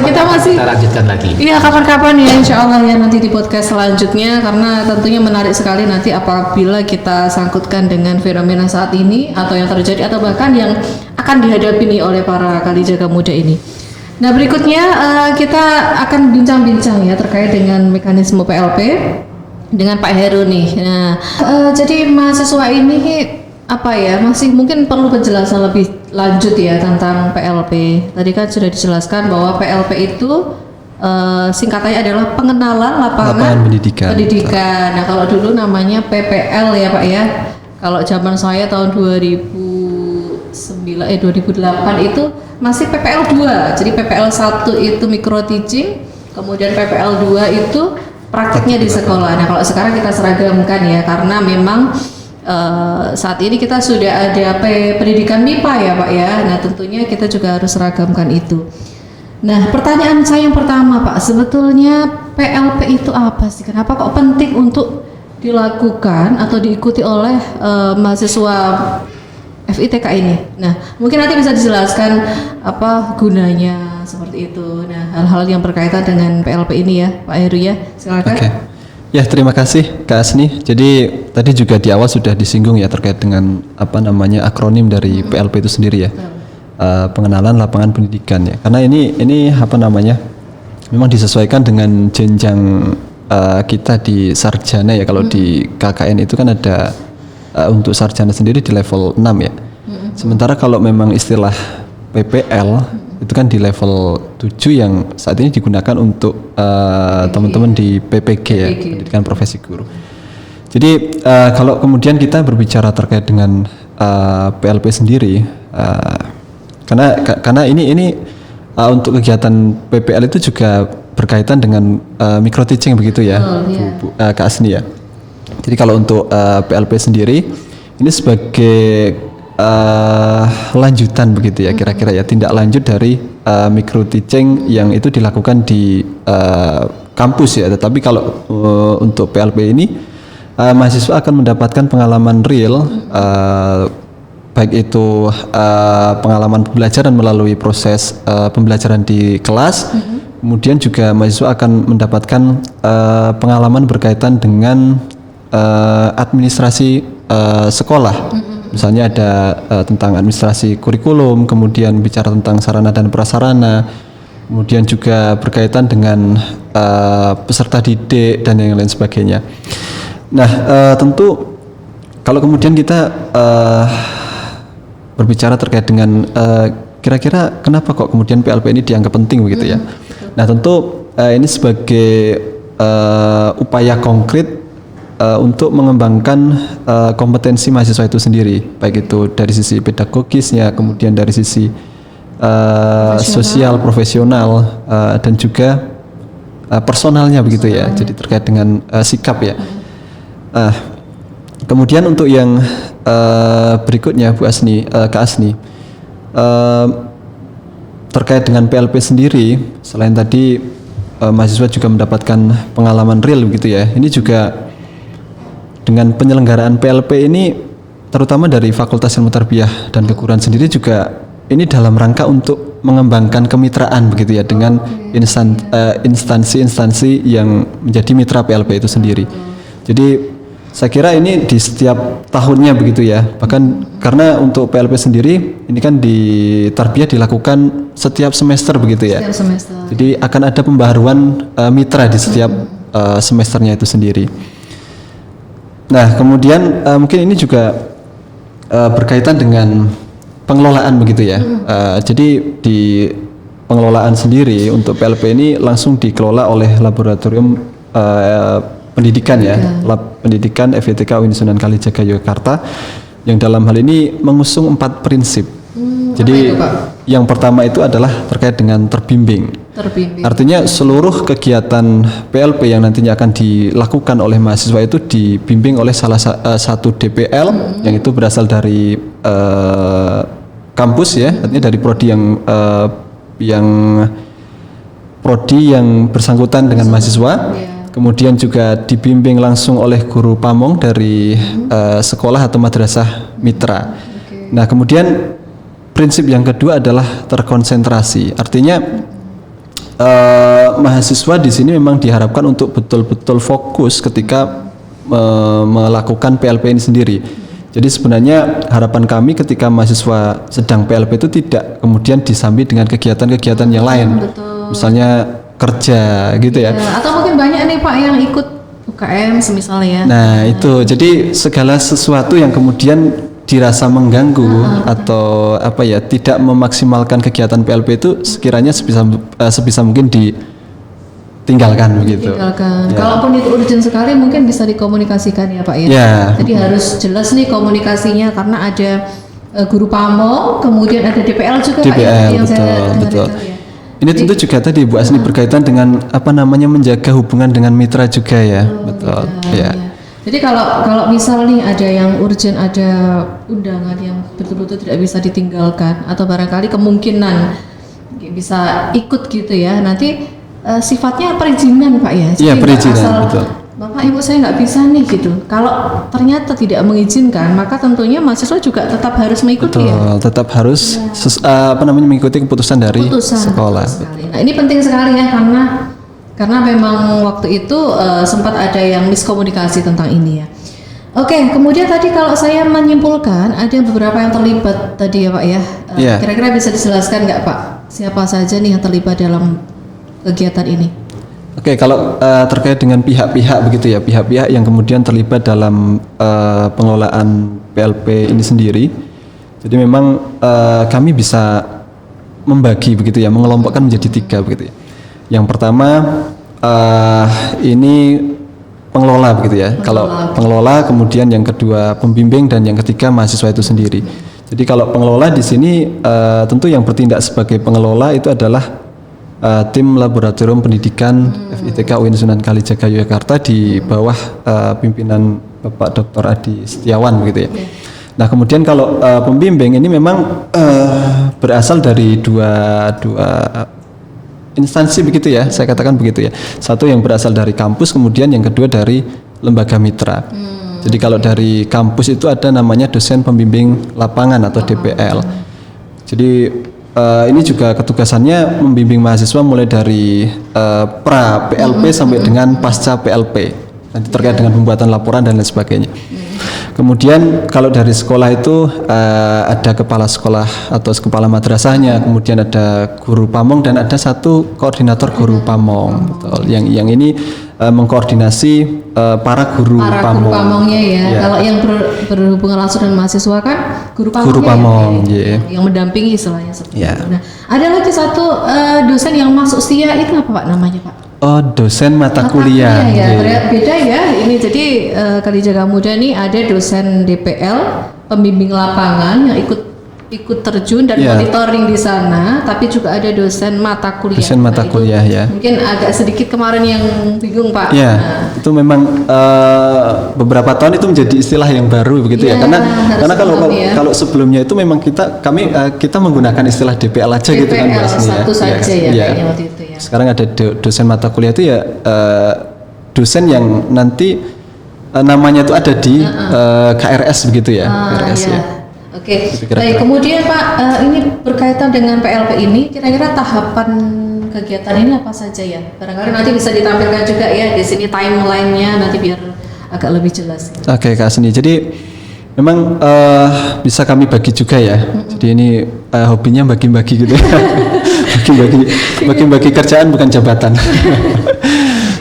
kita masih kita lanjutkan lagi. Iya, kapan-kapan ya insya Allah ya nanti di podcast selanjutnya, karena tentunya menarik sekali nanti apabila kita sangkutkan dengan fenomena saat ini atau yang terjadi atau bahkan yang akan dihadapi nih oleh para kalijaga muda ini. Nah, berikutnya kita akan bincang-bincang ya terkait dengan mekanisme PLP dengan Pak Heru nih. Nah, jadi mahasiswa ini apa ya, masih mungkin perlu penjelasan lebih lanjut ya tentang PLP. Tadi kan sudah dijelaskan bahwa PLP itu singkatannya adalah pengenalan lapangan pendidikan. Nah, kalau dulu namanya PPL ya Pak ya. Kalau zaman saya tahun 2008 itu masih PPL 2. Jadi PPL 1 itu micro teaching, kemudian PPL 2 itu praktiknya di sekolah. Nah, kalau sekarang kita seragamkan ya, karena memang saat ini kita sudah ada pendidikan MIPA ya Pak ya. Nah, tentunya kita juga harus seragamkan itu. Nah, pertanyaan saya yang pertama Pak, sebetulnya PLP itu apa sih? Kenapa kok penting untuk dilakukan atau diikuti oleh mahasiswa FITK ini? Nah, mungkin nanti bisa dijelaskan apa gunanya seperti itu. Nah, hal-hal yang berkaitan dengan PLP ini ya, Pak Heru ya, silakan. Oke. Ya, terima kasih Kak Asni. Jadi tadi juga di awal sudah disinggung ya terkait dengan apa namanya akronim dari PLP itu sendiri ya. Pengenalan lapangan pendidikan ya. Karena ini apa namanya? Memang disesuaikan dengan jenjang kita di sarjana ya. Kalau di KKN itu kan ada untuk sarjana sendiri di level 6 ya. Sementara kalau memang istilah PPL itu kan di level 7 yang saat ini digunakan untuk teman-teman di PPG ya, pendidikan profesi guru. Jadi kalau kemudian kita berbicara terkait dengan PLP sendiri, karena ini untuk kegiatan PPL itu juga berkaitan dengan micro teaching begitu ya, Bu Kak Asni ya. Jadi kalau untuk PLP sendiri ini sebagai lanjutan begitu ya, kira-kira ya, tindak lanjut dari micro teaching yang itu dilakukan di kampus ya. Tetapi kalau untuk PLP ini mahasiswa akan mendapatkan pengalaman real, baik itu pengalaman pembelajaran melalui proses pembelajaran di kelas. Kemudian juga mahasiswa akan mendapatkan pengalaman berkaitan dengan administrasi sekolah. Misalnya ada tentang administrasi kurikulum, kemudian bicara tentang sarana dan prasarana, kemudian juga berkaitan dengan peserta didik dan yang lain sebagainya. Nah, tentu kalau kemudian kita berbicara terkait dengan kira-kira kenapa kok kemudian PLP ini dianggap penting begitu ya. Nah, tentu ini sebagai upaya konkret untuk mengembangkan kompetensi mahasiswa itu sendiri, baik itu dari sisi pedagogisnya, kemudian dari sisi sosial, profesional, dan juga personalnya begitu ya. Jadi terkait dengan sikap ya. Kemudian untuk yang berikutnya Bu Asni, Kak Asni, terkait dengan PLP sendiri, selain tadi mahasiswa juga mendapatkan pengalaman real begitu ya. Ini juga dengan penyelenggaraan PLP ini, terutama dari Fakultas Ilmu Tarbiyah dan Keguruan sendiri juga ini dalam rangka untuk mengembangkan kemitraan begitu ya dengan instansi-instansi yang menjadi mitra PLP itu sendiri. Jadi saya kira ini di setiap tahunnya begitu ya. Bahkan karena untuk PLP sendiri ini kan di Tarbiyah dilakukan setiap semester begitu ya. Setiap semester. Jadi akan ada pembaharuan mitra di setiap semesternya itu sendiri. Nah, kemudian mungkin ini juga berkaitan dengan pengelolaan begitu ya. Jadi di pengelolaan sendiri untuk PLP ini langsung dikelola oleh laboratorium pendidikan ya, Lab Pendidikan FITK UIN Sunan Kalijaga Yogyakarta, yang dalam hal ini mengusung 4 prinsip. Jadi yang pertama itu adalah terkait dengan terbimbing. Artinya seluruh kegiatan PLP yang nantinya akan dilakukan oleh mahasiswa itu dibimbing oleh salah satu DPL yang itu berasal dari kampus ya, artinya dari prodi yang bersangkutan dengan mahasiswa. Kemudian juga dibimbing langsung oleh guru pamong dari sekolah atau madrasah mitra. Nah, kemudian prinsip yang kedua adalah terkonsentrasi. Artinya mahasiswa di sini memang diharapkan untuk betul-betul fokus ketika melakukan PLP ini sendiri. Jadi sebenarnya harapan kami ketika mahasiswa sedang PLP itu tidak kemudian disambi dengan kegiatan-kegiatan yang lain. Betul. Misalnya kerja gitu ya. Atau mungkin banyak nih Pak yang ikut UKM semisalnya. Nah, itu. Jadi segala sesuatu yang kemudian dirasa mengganggu atau apa ya, tidak memaksimalkan kegiatan PLP itu sekiranya sebisa mungkin ditinggalkan begitu. Tinggalkan. Ya. Kalaupun itu urgent sekali mungkin bisa dikomunikasikan ya Pak ya. Ya. Jadi harus jelas nih komunikasinya karena ada guru pamong, kemudian ada DPL juga Pak ya, yang saya dengar betul. itu ya. Ini tentu juga tadi Bu Asni berkaitan dengan apa namanya menjaga hubungan dengan mitra juga ya. Betul. Ya. Jadi kalau misal nih ada yang urgent, ada undangan yang betul-betul tidak bisa ditinggalkan atau barangkali kemungkinan bisa ikut gitu ya. Nanti sifatnya perizinan Pak ya. Iya, nggak perizinan, asal, betul. Bapak Ibu saya nggak bisa nih gitu. Kalau ternyata tidak mengizinkan, maka tentunya mahasiswa juga tetap harus mengikuti Betul, ya. tetap harus mengikuti keputusan dari sekolah. Betul sekali. Nah, ini penting sekali ya karena memang waktu itu sempat ada yang miskomunikasi tentang ini ya. Oke, kemudian tadi kalau saya menyimpulkan ada beberapa yang terlibat tadi ya Pak ya. Iya. Kira-kira bisa dijelaskan nggak Pak siapa saja nih yang terlibat dalam kegiatan ini? Oke, kalau terkait dengan pihak-pihak begitu ya, pihak-pihak yang kemudian terlibat dalam pengelolaan PLP ini sendiri. Jadi memang kami bisa membagi begitu ya, mengelompokkan menjadi 3 begitu ya. Yang pertama ini pengelola begitu ya. Kalau pengelola, kemudian yang kedua pembimbing, dan yang ketiga mahasiswa itu sendiri. Jadi kalau pengelola di sini tentu yang bertindak sebagai pengelola itu adalah tim laboratorium pendidikan FITK UIN Sunan Kalijaga Yogyakarta di bawah pimpinan Bapak Dr. Adi Setiawan begitu ya. Nah, kemudian kalau pembimbing ini memang berasal dari dua instansi begitu ya, saya katakan begitu ya. Satu yang berasal dari kampus, kemudian yang kedua dari lembaga mitra. Jadi kalau dari kampus itu ada namanya dosen pembimbing lapangan atau DPL. Jadi ini juga ketugasannya membimbing mahasiswa mulai dari pra PLP sampai dengan pasca PLP, nanti terkait dengan pembuatan laporan dan lain sebagainya. Kemudian kalau dari sekolah itu ada kepala sekolah atau kepala madrasahnya, kemudian ada guru pamong dan ada satu koordinator guru pamong. Betul. Yang ini mengkoordinasi para guru pamong. Guru pamongnya ya. Kalau yang berhubungan langsung dengan mahasiswa kan guru pamong ya, yang mendampingi istilahnya seperti ya. itu. Nah, ada lagi satu dosen yang masuk STIA itu apa Pak namanya Pak? Oh, dosen mata kuliah. Ya, beda ya. Ini jadi Kalijaga Muda nih ada dosen DPL, pembimbing lapangan yang ikut terjun dan monitoring di sana, tapi juga ada dosen mata kuliah. Dosen mata kuliah ya. Mungkin agak sedikit kemarin yang bingung Pak. Ya, itu memang beberapa tahun itu menjadi istilah yang baru begitu ya. Karena kalau sebelumnya itu memang kita menggunakan istilah DPL aja gitu kan Mbak Asni ya. Satu saja ya kayaknya waktu itu ya. Sekarang ada dosen mata kuliah itu ya dosen yang nanti namanya itu ada di KRS begitu ya. KRS ya. Oke. Baik, kemudian Pak ini berkaitan dengan PLP ini, kira-kira tahapan kegiatan ini apa saja ya? Barangkali nanti bisa ditampilkan juga ya di sini timeline-nya nanti biar agak lebih jelas. Oke, Kak Asni. Jadi memang bisa kami bagi juga ya. Jadi ini hobinya bagi-bagi gitu. bagi-bagi kerjaan bukan jabatan.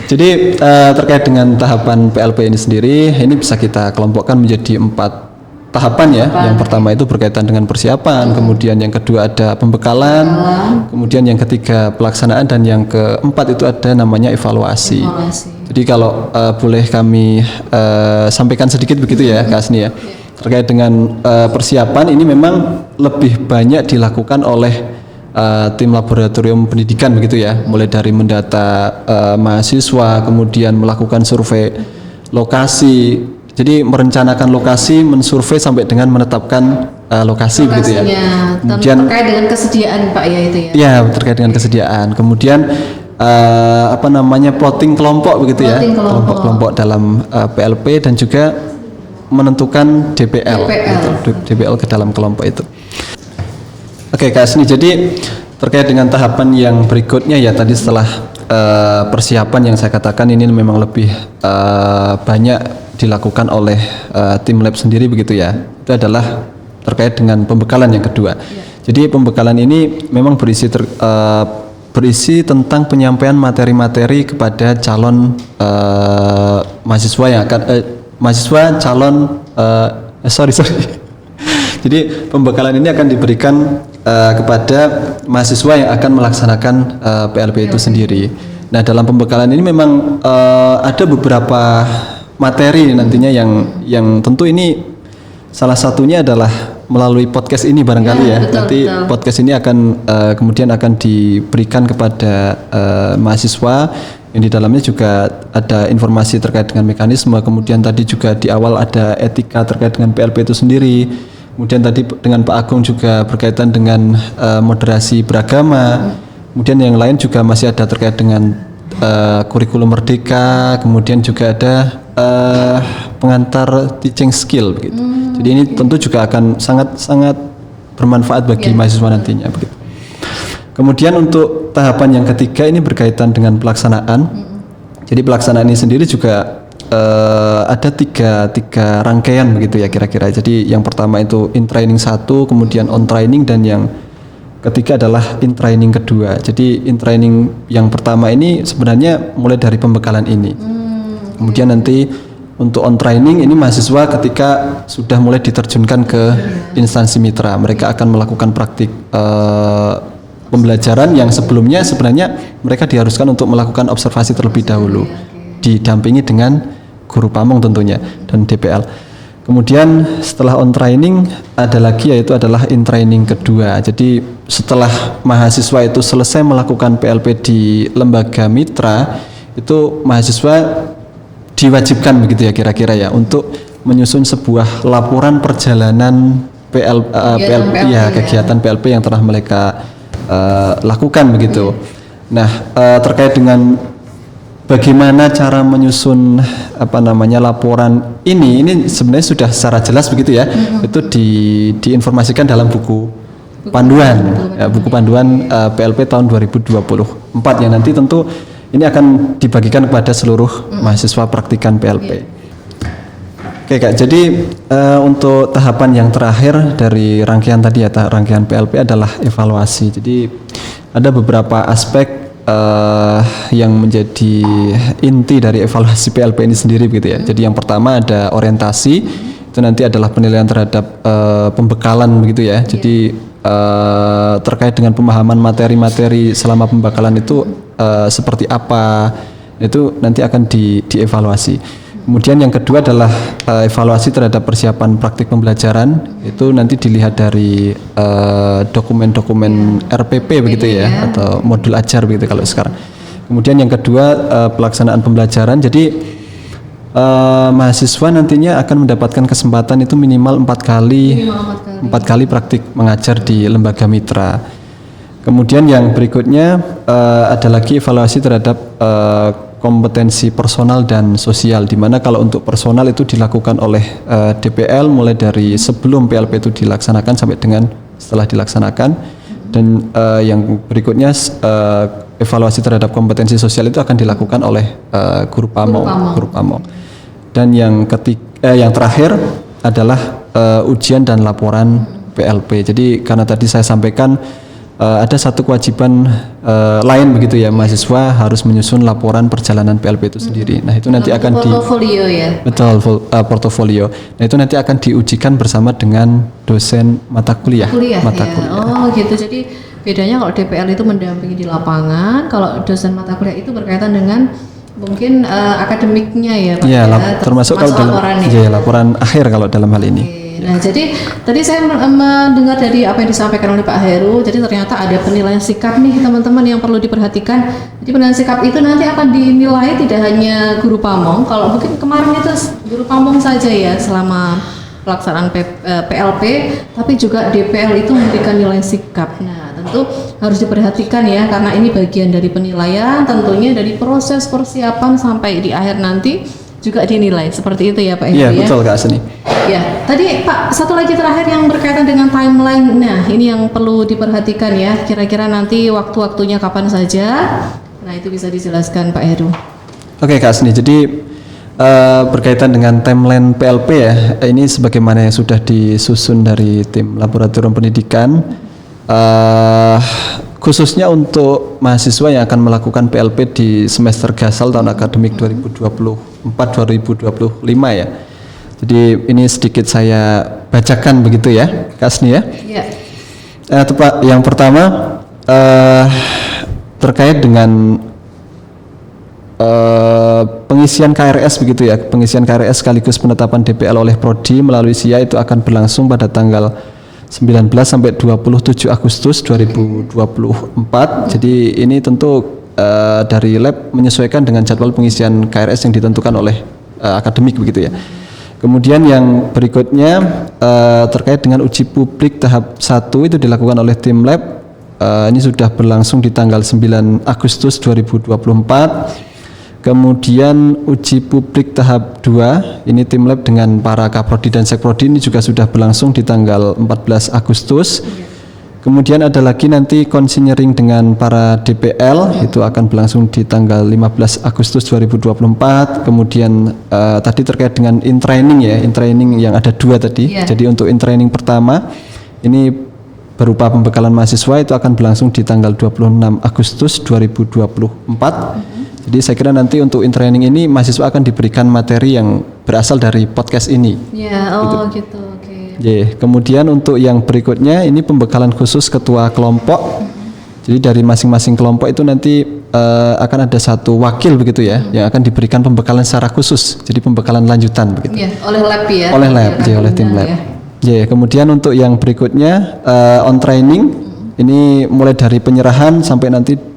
Jadi terkait dengan tahapan PLP ini sendiri, ini bisa kita kelompokkan menjadi 4 tahapan ya. Yang pertama itu berkaitan dengan persiapan, kemudian yang kedua ada pembekalan, kemudian yang ketiga pelaksanaan, dan yang keempat itu ada namanya evaluasi. Jadi kalau boleh kami sampaikan sedikit begitu ya Kak Asni ya. Terkait dengan persiapan ini memang lebih banyak dilakukan oleh tim laboratorium pendidikan begitu ya, mulai dari mendata mahasiswa, kemudian melakukan survei lokasi. Jadi merencanakan lokasi, mensurvei sampai dengan menetapkan lokasi begitu ya. Kemudian terkait dengan kesediaan Pak ya itu ya. Ya, terkait dengan kesediaan. Kemudian plotting kelompok begitu ya, Plotting kelompok. kelompok dalam PLP dan juga menentukan DPL. gitu, DPL ke dalam kelompok itu. Oke Kak Asni, jadi terkait dengan tahapan yang berikutnya ya tadi setelah persiapan yang saya katakan ini memang lebih banyak dilakukan oleh tim lab sendiri begitu ya. Itu adalah terkait dengan pembekalan yang kedua. Jadi pembekalan ini memang berisi tentang penyampaian materi-materi kepada calon mahasiswa yang akan Jadi pembekalan ini akan diberikan kepada mahasiswa yang akan melaksanakan PLP itu sendiri. Nah, dalam pembekalan ini memang ada beberapa materi nantinya yang tentu ini salah satunya adalah melalui podcast ini barangkali ya. Betul, Nanti betul. podcast ini akan kemudian akan diberikan kepada mahasiswa yang di dalamnya juga ada informasi terkait dengan mekanisme, kemudian tadi juga di awal ada etika terkait dengan PLP itu sendiri. Kemudian tadi dengan Pak Agung juga berkaitan dengan moderasi beragama. Kemudian yang lain juga masih ada terkait dengan kurikulum merdeka. Kemudian juga ada pengantar teaching skill begitu. Jadi ini tentu juga akan sangat bermanfaat bagi mahasiswa nantinya begitu. Kemudian untuk tahapan yang ketiga ini berkaitan dengan pelaksanaan. Jadi pelaksanaan ini sendiri juga ada tiga rangkaian begitu ya kira-kira. Jadi yang pertama itu in training 1, kemudian on training, dan yang ketiga adalah in training kedua. Jadi in training yang pertama ini sebenarnya mulai dari pembekalan ini. Kemudian nanti untuk on training ini mahasiswa ketika sudah mulai diterjunkan ke instansi mitra, mereka akan melakukan praktik pembelajaran yang sebelumnya sebenarnya mereka diharuskan untuk melakukan observasi terlebih dahulu, didampingi dengan guru pamong tentunya dan DPL. Kemudian setelah on training ada lagi yaitu adalah in training kedua. Jadi setelah mahasiswa itu selesai melakukan PLP di lembaga mitra, itu mahasiswa diwajibkan begitu ya kira-kira ya untuk menyusun sebuah laporan perjalanan kegiatan PLP yang telah mereka lakukan begitu. Nah, terkait dengan bagaimana cara menyusun laporan ini sebenarnya sudah secara jelas begitu ya. Itu diinformasikan dalam buku panduan buku panduan PLP tahun 2024 yang nanti tentu ini akan dibagikan kepada seluruh mahasiswa praktikan PLP. Oke Kak, jadi untuk tahapan yang terakhir dari rangkaian tadi ya, rangkaian PLP adalah evaluasi. Jadi ada beberapa aspek yang menjadi inti dari evaluasi PLP ini sendiri begitu ya. Jadi yang pertama ada orientasi, itu nanti adalah penilaian terhadap pembekalan begitu ya. Jadi terkait dengan pemahaman materi-materi selama pembekalan itu seperti apa, itu nanti akan dievaluasi. Kemudian yang kedua adalah evaluasi terhadap persiapan praktik pembelajaran. Itu nanti dilihat dari dokumen-dokumen RPP begitu ya, atau modul ajar begitu kalau sekarang. Kemudian yang kedua pelaksanaan pembelajaran. Jadi mahasiswa nantinya akan mendapatkan kesempatan itu minimal 4 kali praktik mengajar di lembaga mitra. Kemudian yang berikutnya ada lagi evaluasi terhadap kompetensi personal dan sosial, di mana kalau untuk personal itu dilakukan oleh DPL mulai dari sebelum PLP itu dilaksanakan sampai dengan setelah dilaksanakan, dan yang berikutnya evaluasi terhadap kompetensi sosial itu akan dilakukan oleh guru pamong. Dan yang terakhir adalah ujian dan laporan PLP. Jadi karena tadi saya sampaikan ada satu kewajiban lain begitu ya, mahasiswa harus menyusun laporan perjalanan PLP itu sendiri. Nah itu nanti akan portofolio ya. Betul, portofolio. Nah itu nanti akan diujikan bersama dengan dosen mata kuliah. Oh gitu. Jadi bedanya kalau DPL itu mendampingi di lapangan, kalau dosen mata kuliah itu berkaitan dengan mungkin akademiknya ya Pak. Iya, termasuk kalau dalam laporan akhir kalau dalam hal ini. Nah, jadi tadi saya mendengar dari apa yang disampaikan oleh Pak Heru, jadi ternyata ada penilaian sikap nih teman-teman yang perlu diperhatikan. Jadi penilaian sikap itu nanti akan dinilai tidak hanya guru pamong, kalau mungkin kemarin itu guru pamong saja ya selama pelaksanaan PLP, tapi juga DPL itu memberikan nilai sikap. Nah, tentu harus diperhatikan ya, karena ini bagian dari penilaian, tentunya dari proses persiapan sampai di akhir nanti juga dinilai seperti itu ya Pak Heru Iya, ya. betul Kak Asni. Ya, tadi Pak satu lagi terakhir yang berkaitan dengan timeline. Nah, ini yang perlu diperhatikan ya. Kira-kira nanti waktu-waktunya kapan saja. Nah, itu bisa dijelaskan Pak Heru. Oke Kak Asni, jadi berkaitan dengan timeline PLP ya, ini sebagaimana yang sudah disusun dari tim laboratorium pendidikan, khususnya untuk mahasiswa yang akan melakukan PLP di semester gasal tahun akademik 2024-2025 ya. Jadi ini sedikit saya bacakan begitu ya Kak Asni ya. Ya. Yang pertama terkait dengan pengisian KRS begitu ya, pengisian KRS sekaligus penetapan DPL oleh Prodi melalui SIA itu akan berlangsung pada tanggal 19 sampai 27 Agustus 2024. Jadi ini tentu dari lab menyesuaikan dengan jadwal pengisian KRS yang ditentukan oleh akademik begitu ya. Kemudian yang berikutnya terkait dengan uji publik tahap 1 itu dilakukan oleh tim lab. Ini sudah berlangsung di tanggal 9 Agustus 2024. Kemudian uji publik tahap 2, ini tim lab dengan para Kaprodi dan Sekprodi ini juga sudah berlangsung di tanggal 14 Agustus. Kemudian ada lagi nanti konsinyering dengan para DPL, itu akan berlangsung di tanggal 15 Agustus 2024. Kemudian tadi terkait dengan in-training ya, in-training yang ada 2 tadi. Jadi untuk in-training pertama, ini berupa pembekalan mahasiswa itu akan berlangsung di tanggal 26 Agustus 2024. Jadi saya kira nanti untuk in-training ini mahasiswa akan diberikan materi yang berasal dari podcast ini. Ya, oh gitu, oke. Kemudian untuk yang berikutnya ini pembekalan khusus ketua kelompok. Jadi dari masing-masing kelompok itu nanti akan ada satu wakil begitu ya, yang akan diberikan pembekalan secara khusus. Jadi pembekalan lanjutan begitu. Ya, oleh lab ya. Oleh lab, oleh tim lab. Kemudian untuk yang berikutnya on training ini mulai dari penyerahan sampai nanti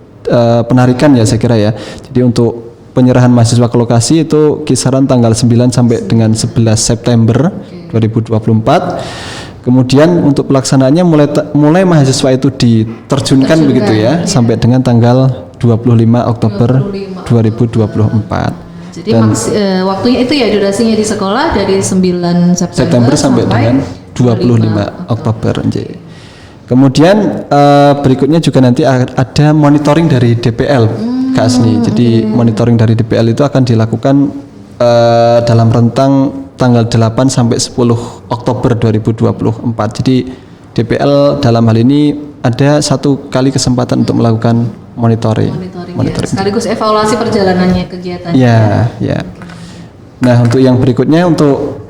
penarikan ya saya kira ya. Jadi untuk penyerahan mahasiswa ke lokasi itu kisaran tanggal 9 sampai dengan 11 September 2024. Kemudian untuk pelaksanaannya mulai mahasiswa itu diterjunkan begitu ya, sampai dengan tanggal 25 Oktober 2024. Jadi waktunya itu ya durasinya di sekolah dari 9 September sampai dengan 25 Oktober. Kemudian berikutnya juga nanti ada monitoring dari DPL Kak Asni. Jadi monitoring dari DPL itu akan dilakukan dalam rentang tanggal 8 sampai 10 Oktober 2024. Jadi DPL dalam hal ini ada satu kali kesempatan untuk melakukan monitoring. Sekaligus evaluasi perjalanannya kegiatan. Ya. Nah untuk yang berikutnya untuk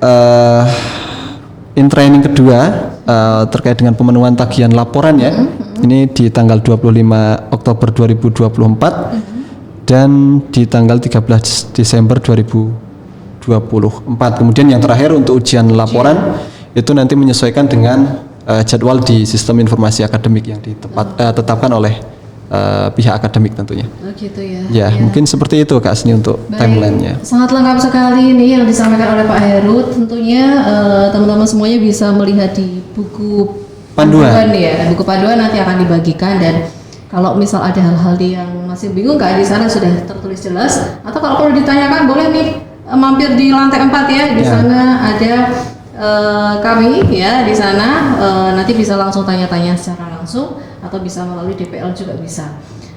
in-training kedua terkait dengan pemenuhan tagihan laporan ya. Ini di tanggal 25 Oktober 2024 dan di tanggal 13 Desember 2024. Kemudian yang terakhir untuk ujian laporan itu nanti menyesuaikan dengan jadwal di sistem informasi akademik yang ditetapkan oleh pihak akademik tentunya. Oh gitu ya. Mungkin seperti itu Kak Asni untuk timelinenya. Sangat lengkap sekali ini yang disampaikan oleh Pak Heru. Tentunya teman-teman semuanya bisa melihat di buku panduan ya. Buku panduan nanti akan dibagikan, dan kalau misal ada hal-hal yang masih bingung Kak, di sana sudah tertulis jelas. Atau kalau perlu ditanyakan boleh nih mampir di lantai 4 ya. Di sana ada kami ya di sana, nanti bisa langsung tanya-tanya secara langsung atau bisa melalui DPL juga bisa.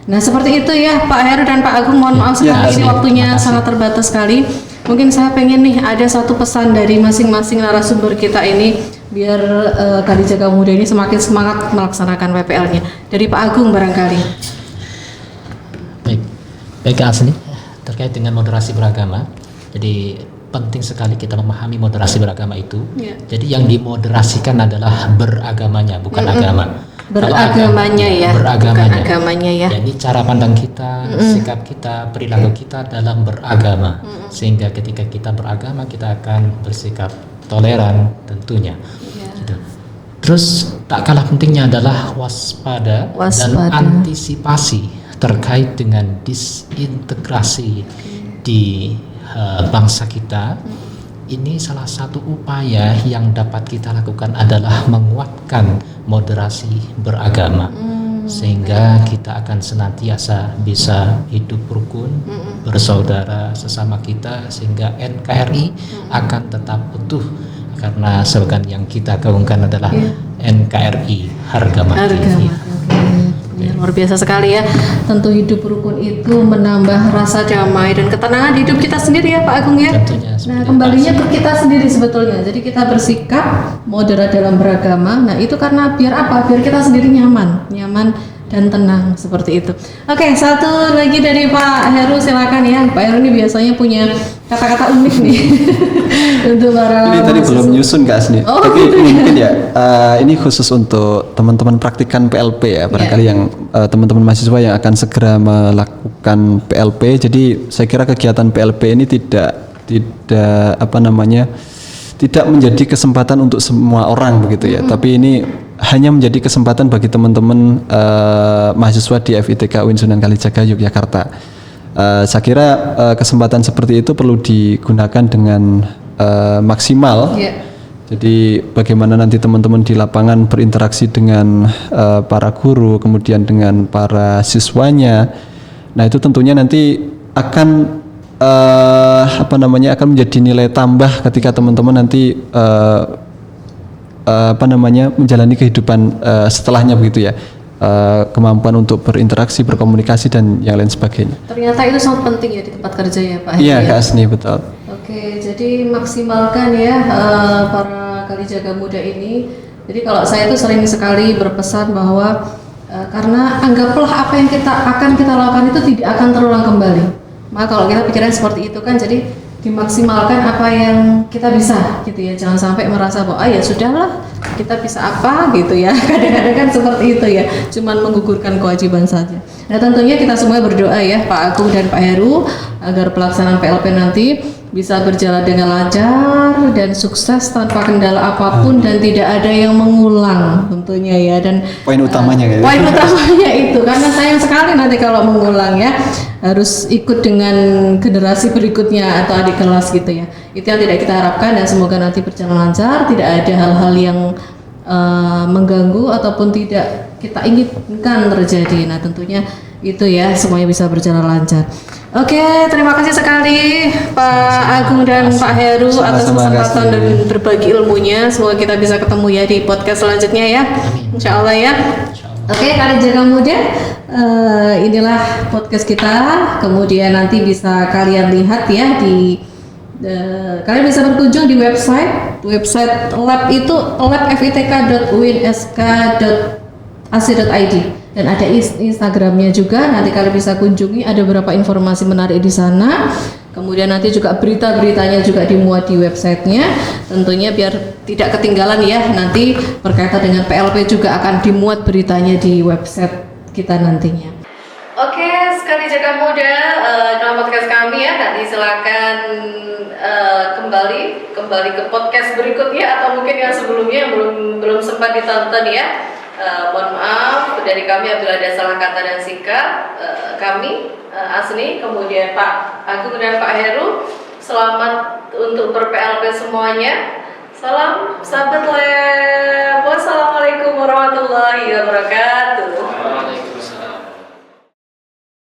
Nah seperti itu ya Pak Heru dan Pak Agung, mohon maaf sekali ini waktunya sangat terbatas sekali. Mungkin saya pengen nih ada satu pesan dari masing-masing narasumber kita ini biar Kadi Jaga Muda ini semakin semangat melaksanakan PPL-nya. Dari Pak Agung barangkali. Baik Kak Asni, terkait dengan moderasi beragama. Jadi penting sekali kita memahami moderasi beragama itu. Jadi yang dimoderasikan adalah beragamanya, bukan agama. Beragamanya ya. Jadi cara pandang kita, sikap kita, perilaku kita dalam beragama. Sehingga ketika kita beragama kita akan bersikap toleran tentunya. Gitu. Terus tak kalah pentingnya adalah waspada dan antisipasi terkait dengan disintegrasi di bangsa kita. Ini salah satu upaya yang dapat kita lakukan adalah menguatkan moderasi beragama. sehingga kita akan senantiasa bisa hidup rukun, bersaudara sesama kita, sehingga NKRI akan tetap utuh, karena slogan yang kita gaungkan adalah NKRI harga mati. Harga mati. Ya, luar biasa sekali ya. Tentu hidup rukun itu menambah rasa damai dan ketenangan di hidup kita sendiri ya Pak Agung ya. Tentunya. Nah, kembalinya ke kita sendiri sebetulnya. Jadi kita bersikap moderat dalam beragama. Nah, itu karena biar apa? Biar kita sendiri nyaman dan tenang seperti itu. Oke, satu lagi dari Pak Heru, silakan ya. Pak Heru ini biasanya punya kata-kata unik nih untuk para Ini tadi belum nyusun Kak Asni. Oh. Tapi mungkin ya ini khusus untuk teman-teman praktikan PLP ya. Barangkali yang teman-teman mahasiswa yang akan segera melakukan PLP. Jadi saya kira kegiatan PLP ini tidak tidak menjadi kesempatan untuk semua orang begitu ya. Tapi ini hanya menjadi kesempatan bagi teman-teman mahasiswa di FITK UIN Sunan Kalijaga Yogyakarta. Saya kira kesempatan seperti itu perlu digunakan dengan maksimal. Jadi bagaimana nanti teman-teman di lapangan berinteraksi dengan para guru, kemudian dengan para siswanya. Nah itu tentunya nanti akan akan menjadi nilai tambah ketika teman-teman nanti menjalani kehidupan setelahnya begitu ya. Kemampuan untuk berinteraksi, berkomunikasi dan yang lain sebagainya. Ternyata itu sangat penting ya di tempat kerja ya Pak. Iya Kak Asni, betul. Oke, jadi maksimalkan ya para Kalijaga muda ini. Jadi kalau saya itu sering sekali berpesan bahwa karena anggaplah apa yang akan kita lakukan itu tidak akan terulang kembali. Maka kalau kita pikiran seperti itu kan, jadi dimaksimalkan apa yang kita bisa gitu ya. Jangan sampai merasa bahwa ya sudahlah kita bisa apa gitu ya. Kadang-kadang kan seperti itu ya, cuman menggugurkan kewajiban saja. Nah tentunya kita semua berdoa ya Pak Agung dan Pak Heru agar pelaksanaan PLP nanti bisa berjalan dengan lancar dan sukses tanpa kendala apapun dan tidak ada yang mengulang tentunya ya. Dan poin utamanya poin utamanya itu, karena sayang sekali nanti kalau mengulang ya, harus ikut dengan generasi berikutnya atau adik kelas gitu ya. Itu yang tidak kita harapkan dan semoga nanti berjalan lancar, tidak ada hal-hal yang mengganggu ataupun tidak kita inginkan terjadi. Nah tentunya itu ya, semuanya bisa berjalan lancar. Oke, terima kasih sekali Pak Agung dan Pak Heru atas kesempatan dan berbagi ilmunya. Semoga kita bisa ketemu ya di podcast selanjutnya ya. Insya Allah ya. Oke, Kalijaga Muda, inilah podcast kita. Kemudian nanti bisa kalian lihat ya kalian bisa berkunjung di website lab itu labfitk.uinsk.ac.id dan ada Instagramnya juga. Nanti kalian bisa kunjungi, ada beberapa informasi menarik di sana. Kemudian nanti juga berita-beritanya juga dimuat di websitenya. Tentunya biar tidak ketinggalan ya, nanti berkaitan dengan PLP juga akan dimuat beritanya di website kita nantinya. Oke, Kalijaga Muda, dalam podcast kami ya, nanti silakan kembali ke podcast berikutnya atau mungkin yang sebelumnya yang belum sempat ditonton ya. Mohon maaf dari kami apabila ada salah kata dan sikap. Kami Asni, kemudian Pak Agung dan Pak Heru, selamat untuk ber-PLP semuanya. Salam sahabat lab. Wassalamualaikum warahmatullahi wabarakatuh.